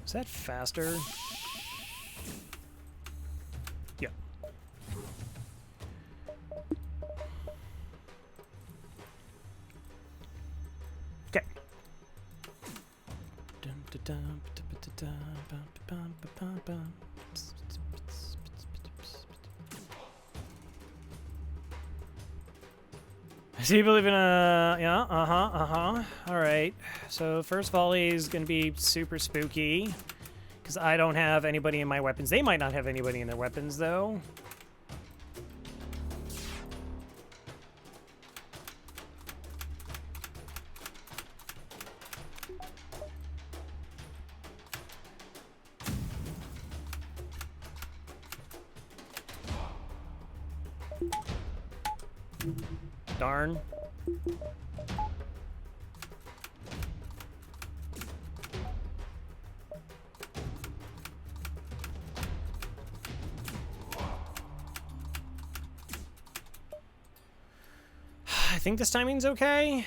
Is that faster? Yeah. Okay. So you believe in a... Yeah, Alright. So first volley is going to be super spooky. Because I don't have anybody in my weapons. They might not have anybody in their weapons, though. Darn. I think this timing's okay.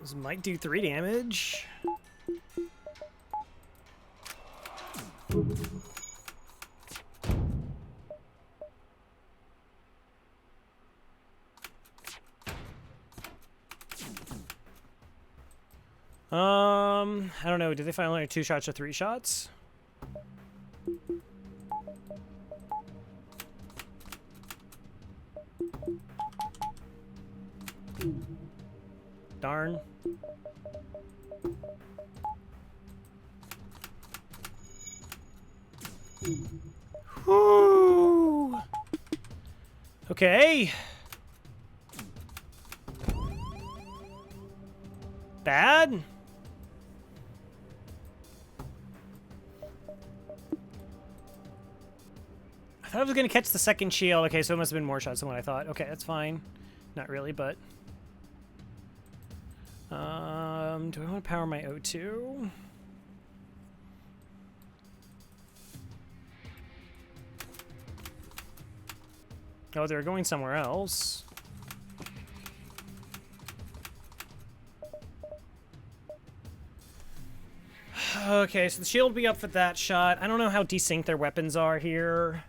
This might do 3 damage. I don't know. Did they finally like 2 shots or 3 shots? Darn. Whoo! Okay. Bad? I thought I was going to catch the second shield. Okay, so it must have been more shots than what I thought. Okay, that's fine. Not really, but... do I want to power my O2? Oh, they're going somewhere else. Okay, so the shield will be up for that shot. I don't know how desynced their weapons are here.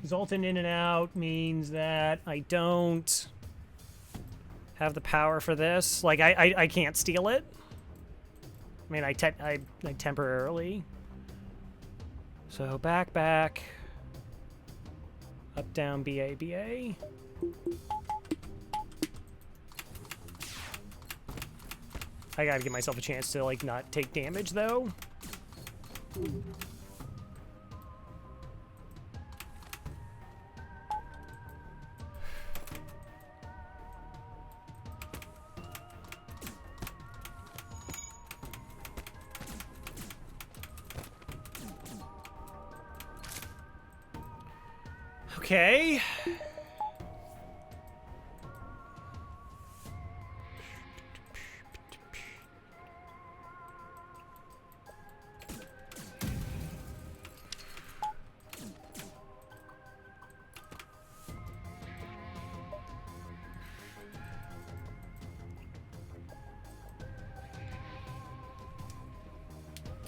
Zoltan in and out means that I don't have the power for this. Like, I can't steal it. I mean, I temporarily. So, back. Up, down, BA. I gotta give myself a chance to, like, not take damage, though. Okay.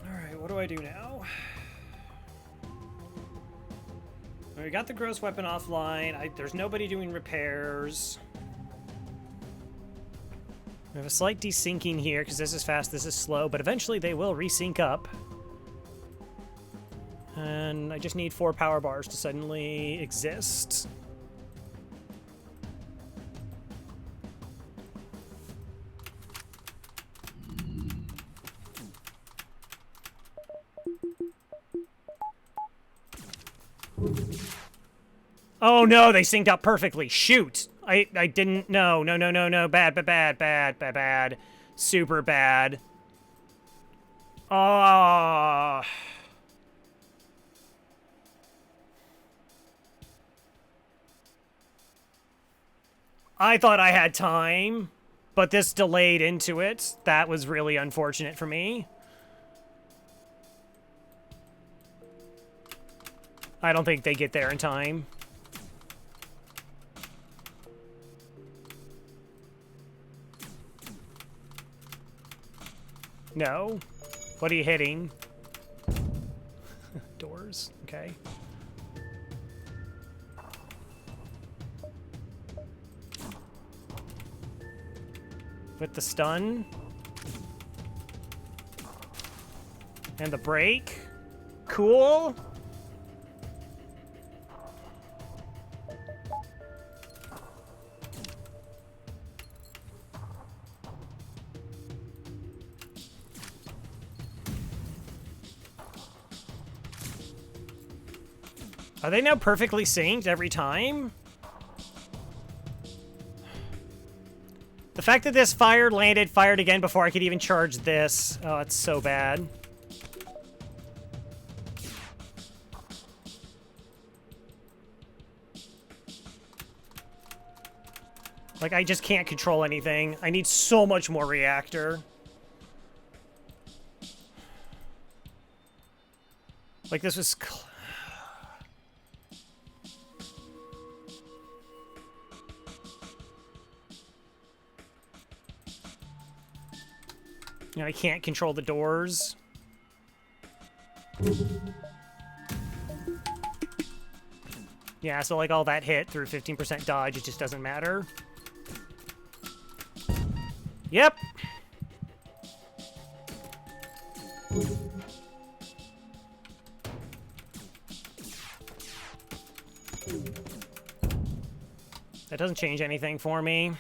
Alright, what do I do now? We got the gross weapon offline. There's nobody doing repairs. We have a slight desyncing here because this is fast, this is slow, but eventually they will resync up. And I just need 4 power bars to suddenly exist. Oh no, they synced up perfectly. Shoot. I didn't. No. Bad. Super bad. Oh. I thought I had time, but this delayed into it. That was really unfortunate for me. I don't think they get there in time. No. What are you hitting? Doors. Okay. With the stun. And the break. Cool. Are they now perfectly synced every time? The fact that this fired again before I could even charge this. Oh, it's so bad. Like, I just can't control anything. I need so much more reactor. Like, this was... You know, I can't control the doors. Yeah, so like all that hit through 15% dodge, it just doesn't matter. Yep. That doesn't change anything for me.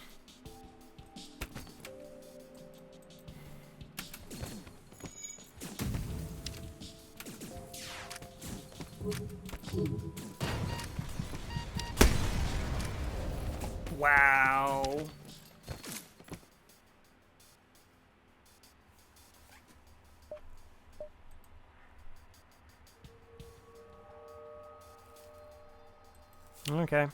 Wow. Okay.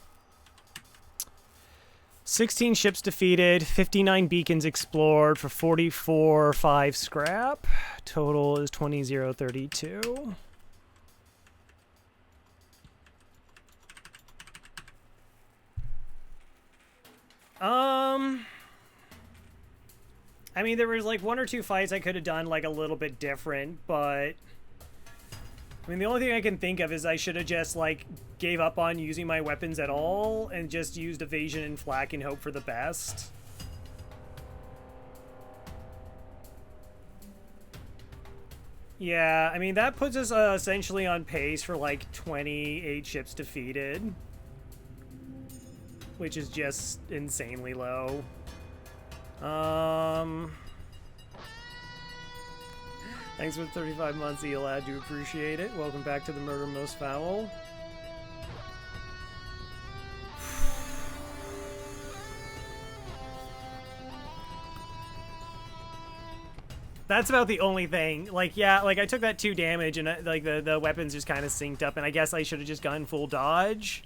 16 ships defeated, 59 beacons explored for 44.5 scrap. Total is 20,032. I mean, there was like 1 or 2 fights I could have done like a little bit different, but I mean, the only thing I can think of is I should have just like gave up on using my weapons at all and just used evasion and flak and hope for the best. Yeah, I mean, that puts us essentially on pace for like 28 ships defeated, which is just insanely low. Thanks for the 35 months, Elad. Do appreciate it. Welcome back to the Murder Most Foul. That's about the only thing. Like, yeah, like I took that 2 damage and like the weapons just kind of synced up, and I guess I should have just gone full dodge.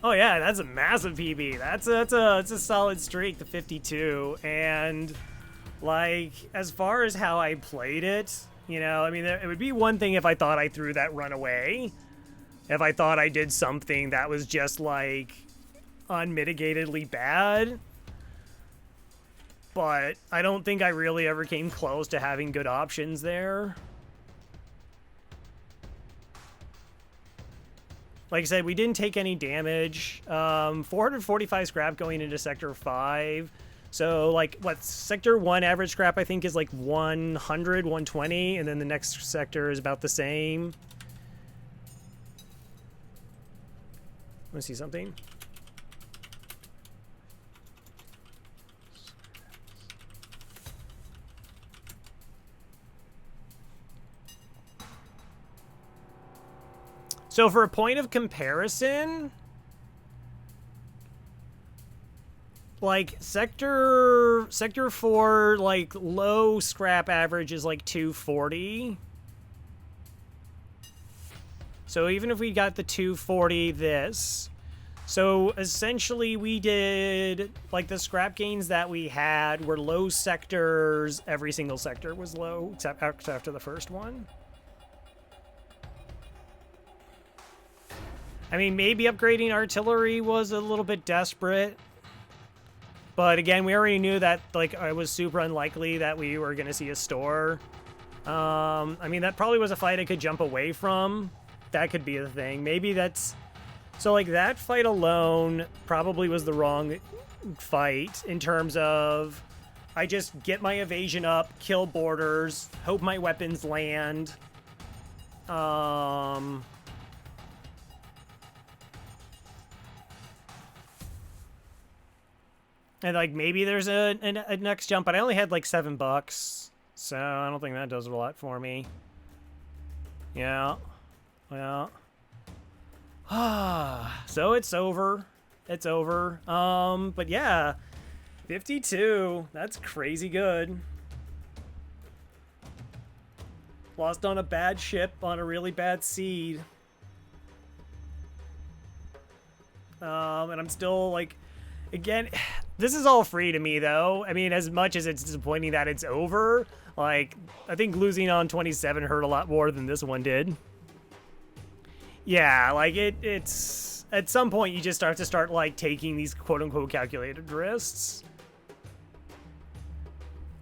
Oh yeah, that's a massive PB. That's a solid streak to 52. And like, as far as how I played it, you know, I mean, it would be one thing if I thought I threw that run away. If I thought I did something that was just like unmitigatedly bad. But I don't think I really ever came close to having good options there. Like I said, we didn't take any damage. 445 scrap going into Sector 5. So, like, what, Sector 1 average scrap, I think, is like 100, 120. And then the next sector is about the same. Want to see something? So for a point of comparison, like sector 4, like low scrap average is like 240. So even if we got the 240 this, so essentially we did, like, the scrap gains that we had were low sectors. Every single sector was low except after the first one. I mean, maybe upgrading artillery was a little bit desperate. But again, we already knew that, like, it was super unlikely that we were going to see a store. I mean, that probably was a fight I could jump away from. That could be the thing. Maybe that's... So, like, that fight alone probably was the wrong fight in terms of I just get my evasion up, kill borders, hope my weapons land. And, like, maybe there's a next jump, but I only had, like, $7. So I don't think that does a lot for me. Yeah. Well. So it's over. It's over. But yeah. 52. That's crazy good. Lost on a bad ship on a really bad seed. And I'm still, like... Again, this is all free to me, though. I mean, as much as it's disappointing that it's over, like, I think losing on 27 hurt a lot more than this one did. Yeah, like, it's... At some point, you just start, like, taking these quote-unquote calculated risks.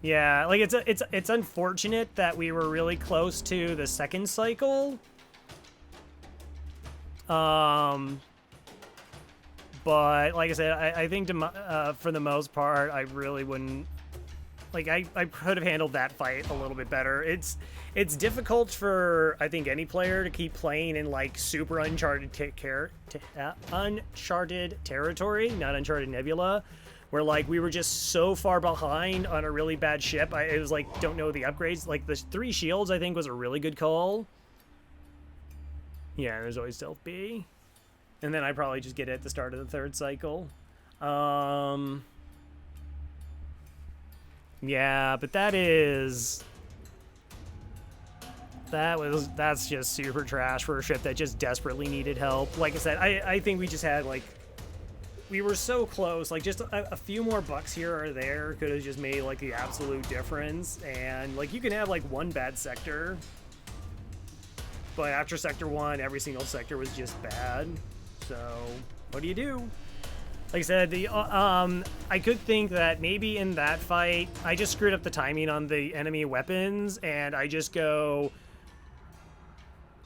Yeah, like, it's unfortunate that we were really close to the second cycle. But, like I said, I think for the most part, I really wouldn't... Like, I could have handled that fight a little bit better. It's difficult for, I think, any player to keep playing in, like, super uncharted territory, not Uncharted Nebula, where, like, we were just so far behind on a really bad ship. It was, like, don't know the upgrades. Like, the 3 shields, I think, was a really good call. Yeah, there's always Stealth B. And then I probably just get it at the start of the 3rd cycle. Yeah, but that's just super trash for a ship that just desperately needed help. Like I said, I think we just had, like, we were so close. Like, just a few more bucks here or there could have just made, like, the absolute difference. And, like, you can have, like, one bad sector, but after Sector 1, every single sector was just bad. So, what do you do? Like I said, I could think that maybe in that fight, I just screwed up the timing on the enemy weapons, and I just go...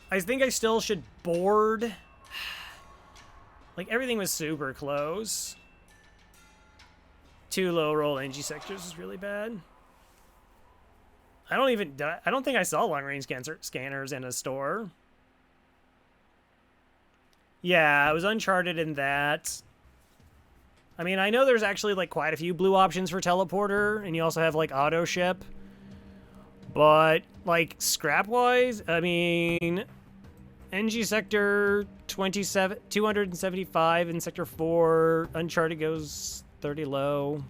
I think I still should board. Like, everything was super close. 2 low roll NG sectors is really bad. I don't think I saw long range scanners in a store. Yeah, it was Uncharted in that. I mean, I know there's actually like quite a few blue options for teleporter, and you also have like auto ship. But like scrap wise, I mean, NG sector 275 in sector 4. Uncharted goes 30 low.